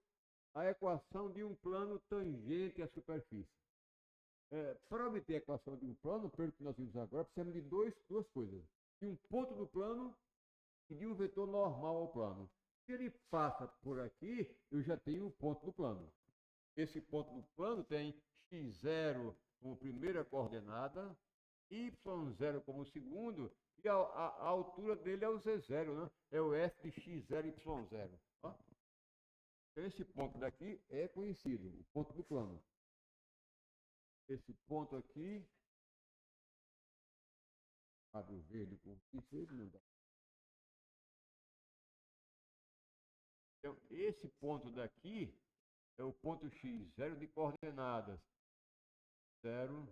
a equação de um plano tangente à superfície. Para obter a equação de um plano, pelo que nós vimos agora, precisamos de duas coisas. De um ponto do plano e de um vetor normal ao plano. Se ele passa por aqui, eu já tenho um ponto do plano. Esse ponto do plano tem x0 como primeira coordenada, y0 como segundo, e a altura dele é o z0, né? É o f de x0, y0. Ó. Esse ponto daqui é conhecido, o ponto do plano. Esse ponto aqui, abre o verde com o não dá. Então, esse ponto daqui é o ponto x0 de coordenadas 0.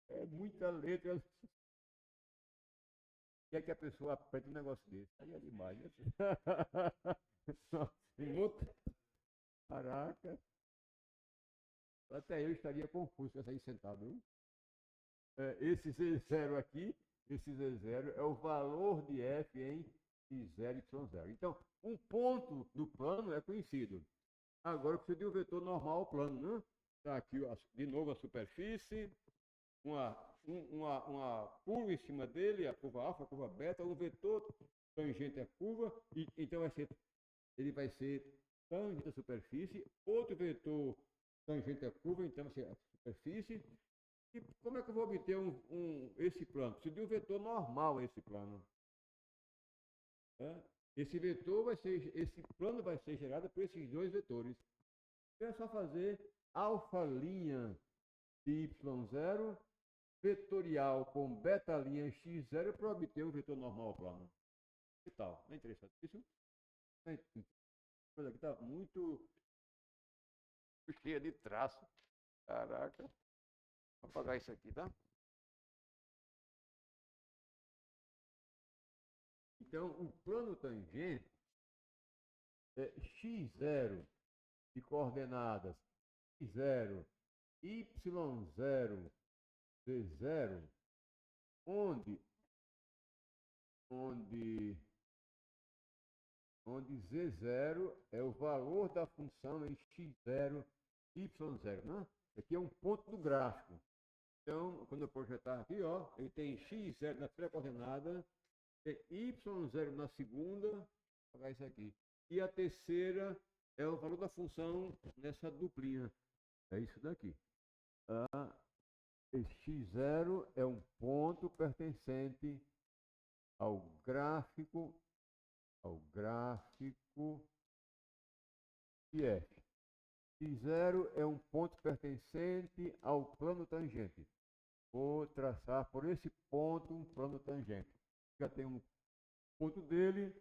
É muita letra. O que é que a pessoa aprende um negócio desse? Aí é demais, né? Caraca. Até eu estaria confuso com essa aí sentado, viu? Esse Z0 aqui, esse Z0 é o valor de F em x0, y0. Então, um ponto do plano é conhecido. Agora eu preciso de um vetor normal ao plano, né? Está aqui de novo a superfície, uma curva em cima dele, a curva alfa, a curva beta, um vetor tangente à curva, e então ele vai ser tangente à superfície, outro vetor tangente à curva, então vai ser a superfície. E como é que eu vou obter esse plano? Preciso de um vetor normal a esse plano. Esse plano vai ser gerado por esses dois vetores. Então é só fazer alfa linha de y0 vetorial com beta linha x0 para obter o vetor normal ao plano. Que tal? Não é interessante isso? Coisa aqui está muito cheia de traço. Caraca. Vou apagar isso aqui, tá? Então, o plano tangente é x0 de coordenadas x0, y0, z0, onde z0 é o valor da função em x0, y0, né? Aqui é um ponto do gráfico. Então, quando eu projetar aqui, ó, ele tem x0 na primeira coordenada, tem y0 na segunda, vou pegar isso aqui. E a terceira é o valor da função nessa duplinha. É isso daqui. X0 é um ponto pertencente ao gráfico de F. X0 é um ponto pertencente ao plano tangente. Vou traçar por esse ponto um plano tangente. Já tem um ponto dele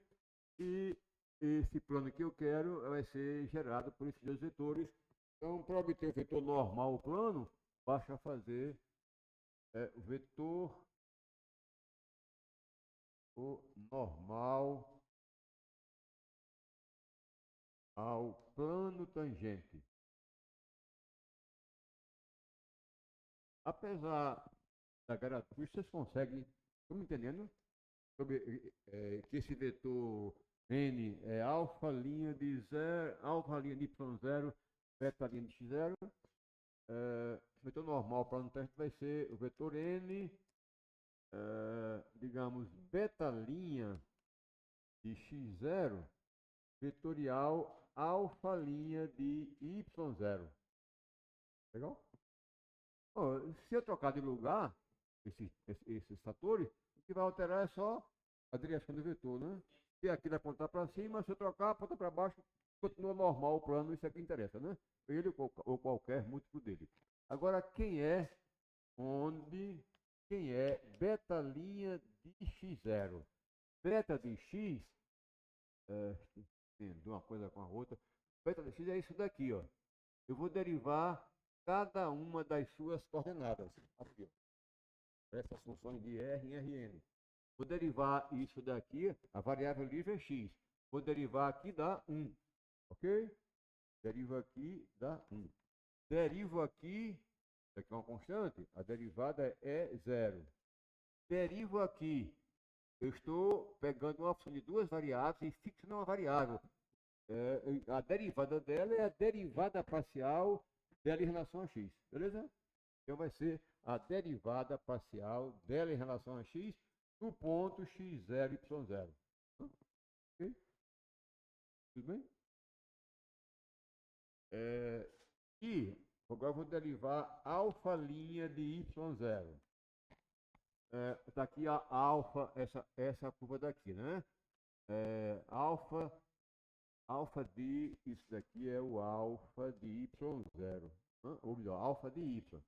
e esse plano que eu quero vai ser gerado por esses dois vetores. Então, para obter o vetor normal plano, basta fazer o vetor normal ao plano tangente. Apesar da característica, vocês conseguem, estão me entendendo? Que esse vetor N é alfa linha de zero, alfa linha de y0, beta linha de x0. O vetor normal para o teste vai ser o vetor N, digamos, beta linha de x0, vetorial alfa linha de y0. Legal? Se eu trocar de lugar esses fatores, o que vai alterar é só a direção do vetor, né? Se aqui vai apontar para cima, se eu trocar, aponta para baixo, continua normal o plano, isso aqui interessa, né? Ele ou qualquer múltiplo dele. Agora, quem é beta linha de x0? Beta de x, de uma coisa com a outra, beta de x é isso daqui, ó. Eu vou derivar cada uma das suas coordenadas. Aqui, ó. Essas funções de R em Rn. Vou derivar isso daqui, a variável livre é x. Vou derivar aqui, dá 1. Ok? Derivo aqui, dá 1. Derivo aqui, isso aqui é uma constante, a derivada é 0. Derivo aqui, eu estou pegando uma opção de duas variáveis e fixo numa variável. A derivada dela é a derivada parcial dela em relação a x, beleza? Então vai ser a derivada parcial dela em relação a x do ponto x0, y0. Ok? Tudo bem? E agora eu vou derivar alfa linha de y0. Está aqui a alfa, essa curva daqui, né? Alfa de, isso daqui é o alfa de y0, ou melhor, alfa de y,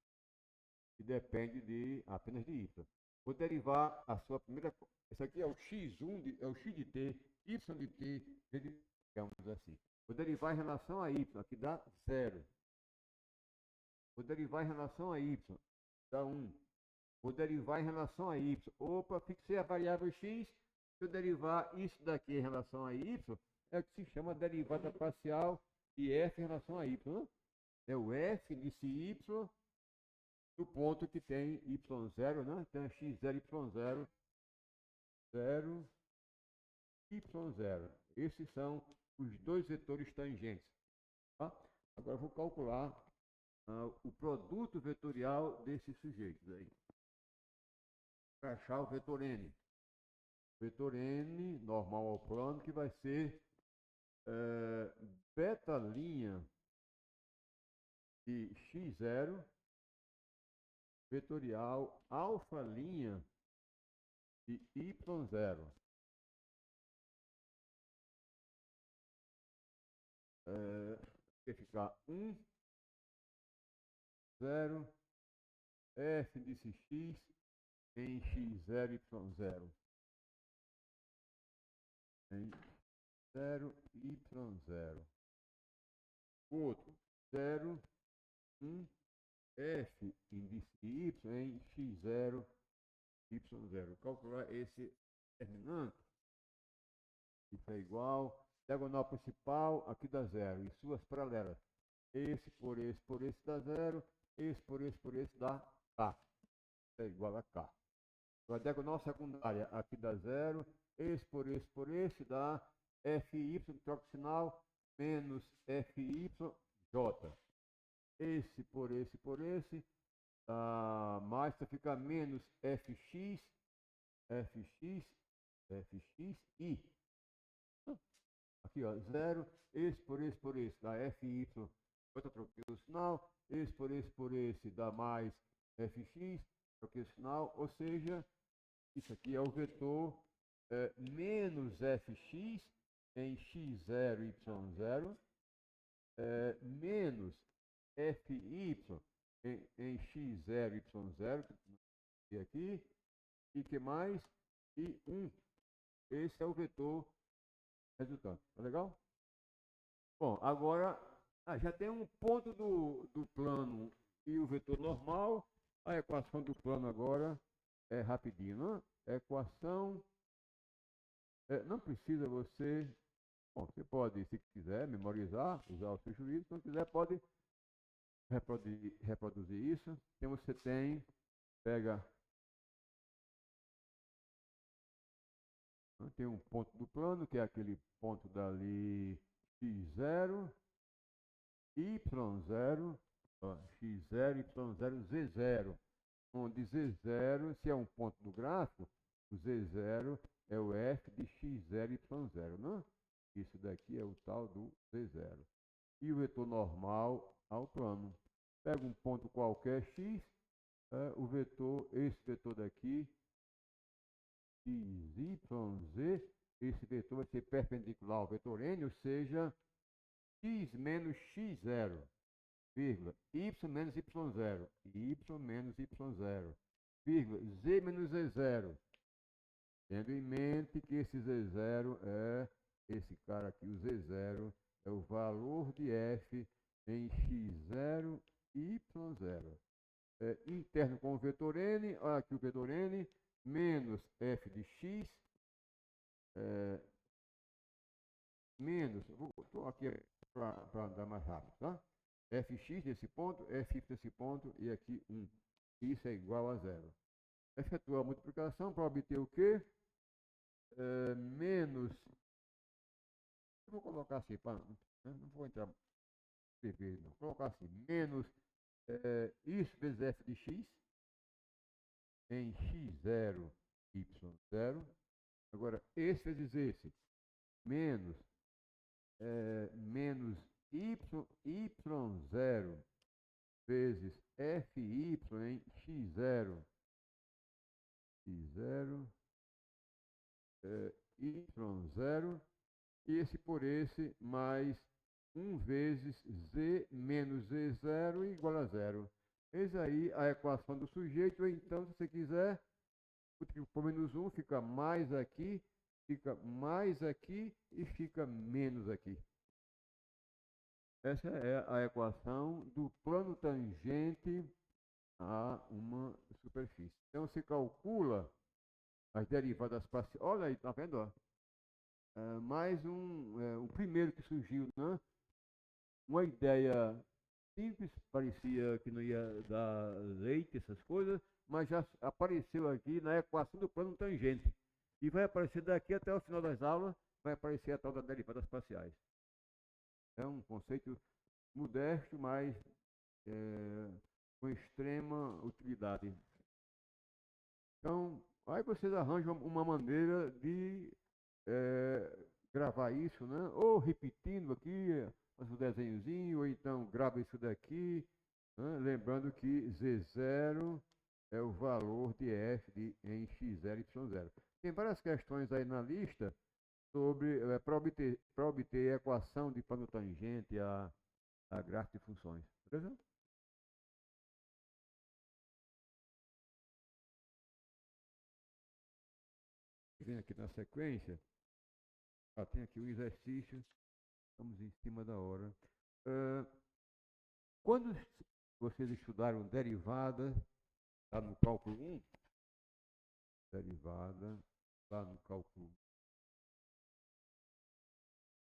que depende apenas de y. Vou derivar a sua primeira, esse aqui é o x1, é o x de t, y de t, digamos assim. Vou derivar em relação a y, aqui dá 0. Vou derivar em relação a y, dá 1. Vou derivar em relação a y. Opa, fixei a variável x. Se eu derivar isso daqui em relação a y, é o que se chama derivada parcial de f em relação a y. Né? É o f desse y do ponto que tem y0, né? Então é x0, y0, 0, y0. Esses são os dois vetores tangentes. Tá? Agora eu vou calcular o produto vetorial desses sujeitos aí. Para achar o vetor N. Vetor N normal ao plano, que vai ser beta linha de x0 vetorial alfa linha de y0. Vai ficar 1, 0, f de x em x0, y0. Em 0, y0. Outro, 0, 1, f índice y em x0, y0. Calcular esse determinante. Isso é igual. Diagonal principal, aqui dá 0. E suas paralelas. Esse por esse dá 0. Esse por esse dá k. Isso é igual a k. A diagonal secundária, aqui dá 0. Esse por esse dá FY, troca o sinal, menos FYJ. Esse por esse mais vai ficar menos fx, fx, fxi. Aqui, ó, 0, esse por esse, dá fy, eu troquei o sinal, esse por esse dá mais fx, troquei o sinal, ou seja, isso aqui é o vetor menos fx em x0, y0, menos fy em x0, y0, e aqui, e que mais? E 1. Esse é o vetor resultante. Tá legal? Bom, agora já tem um ponto do plano e o vetor normal. A equação do plano agora é rapidinho, né? Equação, não precisa você, bom, você pode, se quiser, memorizar, usar o seu juízo, se não quiser, pode reproduzir isso. Então você pega, tem um ponto do plano, que é aquele ponto dali x0, y0, x0, y0, z0, onde z0, se é um ponto do gráfico, o z0 é o f de x0, y0, né? Isso daqui é o tal do z0. E o vetor normal ao plano. Pega um ponto qualquer x, o vetor, esse vetor daqui, x, y, z, esse vetor vai ser perpendicular ao vetor n, ou seja, x menos x0, vírgula, y menos y0, y menos y0, vírgula, z menos z0, tendo em mente que esse z0 é esse cara aqui, o z0 é o valor de f em x0 e y0. Interno com o vetor n, olha aqui o vetor n, menos f de x, menos, estou aqui para andar mais rápido, tá? Fx desse ponto, f desse ponto e aqui 1. Isso é igual a 0. Efetua a multiplicação para obter o quê? Menos, eu vou colocar assim, não vou entrar não, vou colocar assim, menos isso vezes f de x em x0, y0. Agora, esse vezes esse, menos menos y0 vezes fy em x0, y0, y0, e esse por esse mais 1 vezes z menos z0 igual a 0. Eis aí a equação do sujeito, ou então, se você quiser, por menos 1 fica mais aqui e fica menos aqui. Essa é a equação do plano tangente a uma superfície. Então, se calcula as derivadas parciais. Olha aí, tá vendo? Mais o primeiro que surgiu, né? Uma ideia simples, parecia que não ia dar leite, essas coisas, mas já apareceu aqui na equação do plano tangente. E vai aparecer daqui até o final das aulas, vai aparecer a tal das derivadas parciais. É um conceito modesto, mas com extrema utilidade. Então, aí vocês arranjam uma maneira de gravar isso, né? Ou repetindo aqui, faz um desenhozinho, ou então grava isso daqui, né? Lembrando que Z0 é o valor de f em x0 e y0. Tem várias questões aí na lista sobre para obter a equação de plano tangente a gráfico de funções. Beleza? Vem aqui na sequência. Tem aqui o exercício. Estamos em cima da hora. Quando vocês estudaram derivada, lá no cálculo 1, derivada, lá no cálculo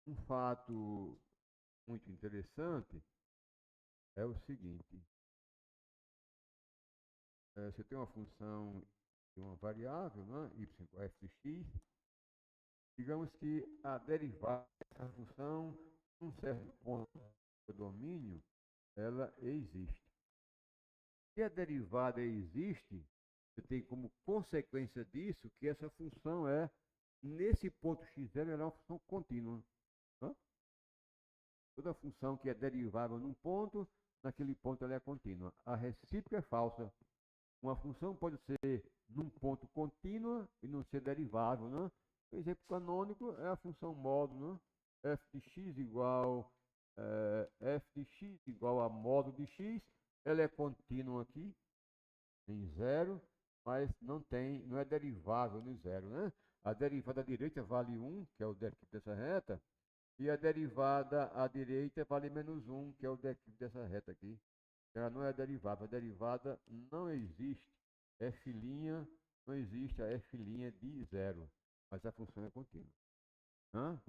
1, um fato muito interessante é o seguinte. Você tem uma função de uma variável, né, y igual a f de x. Digamos que a derivada dessa função, um certo ponto do domínio, ela existe. Se a derivada existe, você tem como consequência disso que essa função nesse ponto x0, ela é uma função contínua. Tá? Toda função que é derivável num ponto, naquele ponto ela é contínua. A recíproca é falsa. Uma função pode ser num ponto contínua e não ser derivável, né? O exemplo canônico é a função módulo, né? F de x igual a módulo de x. Ela é contínua aqui em zero, mas não é derivável no zero, né? A derivada direita vale 1, que é o declive dessa reta, e a derivada à direita vale menos 1, que é o declive dessa reta aqui. Ela não é derivável, a derivada não existe. F' não existe a F' de zero, mas a função é contínua.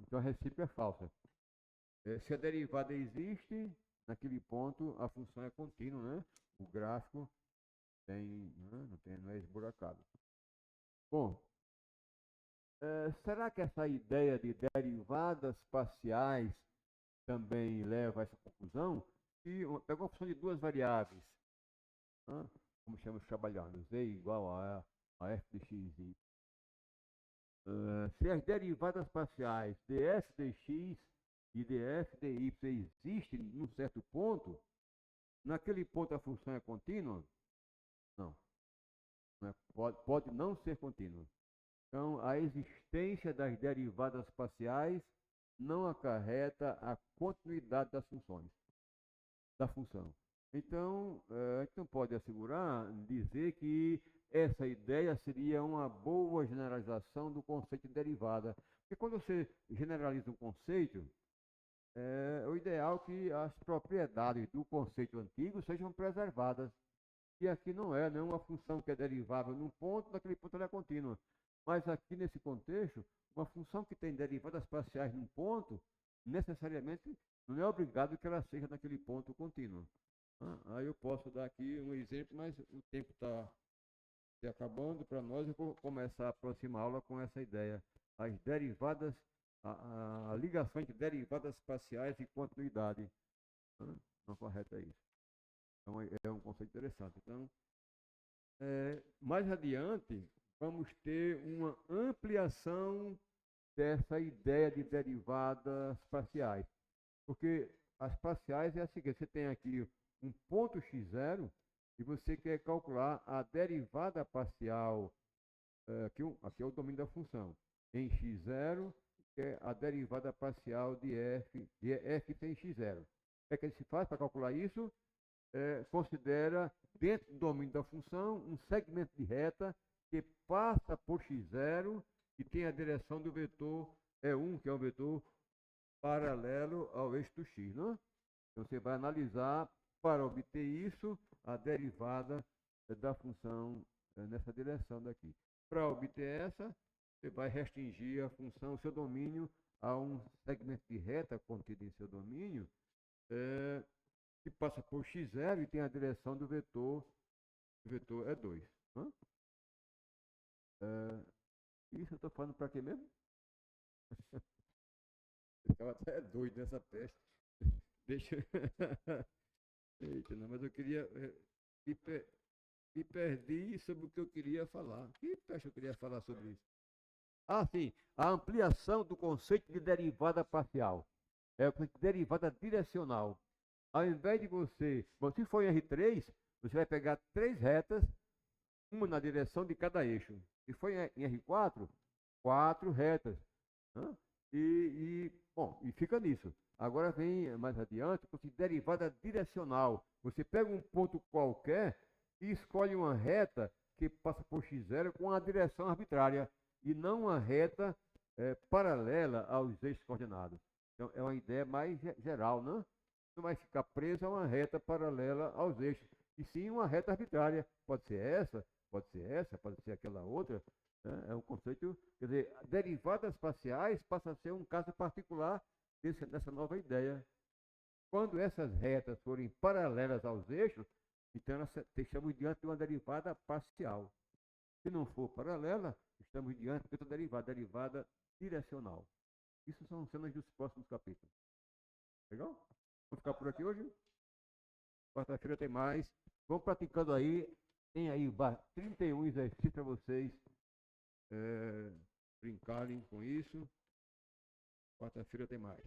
Então a recíproca é falsa. Se a derivada existe, naquele ponto a função é contínua, né? O gráfico não é esburacado. Bom, será que essa ideia de derivadas parciais também leva a essa conclusão? E pega uma função de duas variáveis, como chamamos trabalhando, z igual a f de x e se as derivadas parciais df dx e df dy existem num certo ponto, naquele ponto a função é contínua? Não. Pode não ser contínua. Então, a existência das derivadas parciais não acarreta a continuidade das funções, da função. Então, a gente não pode dizer que essa ideia seria uma boa generalização do conceito de derivada. Porque quando você generaliza um conceito, o ideal é que as propriedades do conceito antigo sejam preservadas. E aqui não é uma função que é derivável num ponto, naquele ponto ela é contínua. Mas aqui nesse contexto, uma função que tem derivadas parciais num ponto, necessariamente não é obrigado que ela seja naquele ponto contínuo. Aí eu posso dar aqui um exemplo, mas o tempo está se acabando para nós. Eu vou começar a próxima aula com essa ideia. As derivadas, a ligação entre derivadas parciais e continuidade. Não correta isso. Então é um conceito interessante. Então, mais adiante, vamos ter uma ampliação dessa ideia de derivadas parciais. Porque as parciais é a seguinte: você tem aqui um ponto x0 e você quer calcular a derivada parcial, aqui é o domínio da função, em x0, que é a derivada parcial de f tem x0. O que se faz para calcular isso? Considera, dentro do domínio da função, um segmento de reta que passa por x0 e tem a direção do vetor E1, que é um vetor paralelo ao eixo do x. Não? Então, você vai analisar, para obter isso, a derivada da função nessa direção daqui. Para obter essa, você vai restringir a função, o seu domínio, a um segmento de reta contido em seu domínio, que passa por x0 e tem a direção do vetor E2. Isso eu estou falando para quê mesmo? Eu ficava até doido nessa peste. Deixa. Eita, não, mas eu queria. Me perdi sobre o que eu queria falar. Que peste eu queria falar sobre isso? Sim, a ampliação do conceito de derivada parcial. É o conceito de derivada direcional. Ao invés de se for em R3, você vai pegar 3 retas, uma na direção de cada eixo. Se for em R4, 4 retas. Bom, e fica nisso. Agora vem mais adiante, o derivada direcional. Você pega um ponto qualquer e escolhe uma reta que passa por x0 com uma direção arbitrária e não uma reta paralela aos eixos coordenados. Então, é uma ideia mais geral, não? Não vai ficar preso a uma reta paralela aos eixos, e sim uma reta arbitrária. Pode ser essa, pode ser essa, pode ser aquela outra. É um conceito, quer dizer, derivadas parciais passa a ser um caso particular dessa nova ideia. Quando essas retas forem paralelas aos eixos, então nós estamos diante de uma derivada parcial. Se não for paralela, estamos diante de outra derivada direcional. Isso são cenas dos próximos capítulos. Legal? Vou ficar por aqui hoje. Quarta-feira tem mais. Vão praticando aí. Tem aí 31 exercícios para vocês brincarem com isso. Quarta-feira tem mais.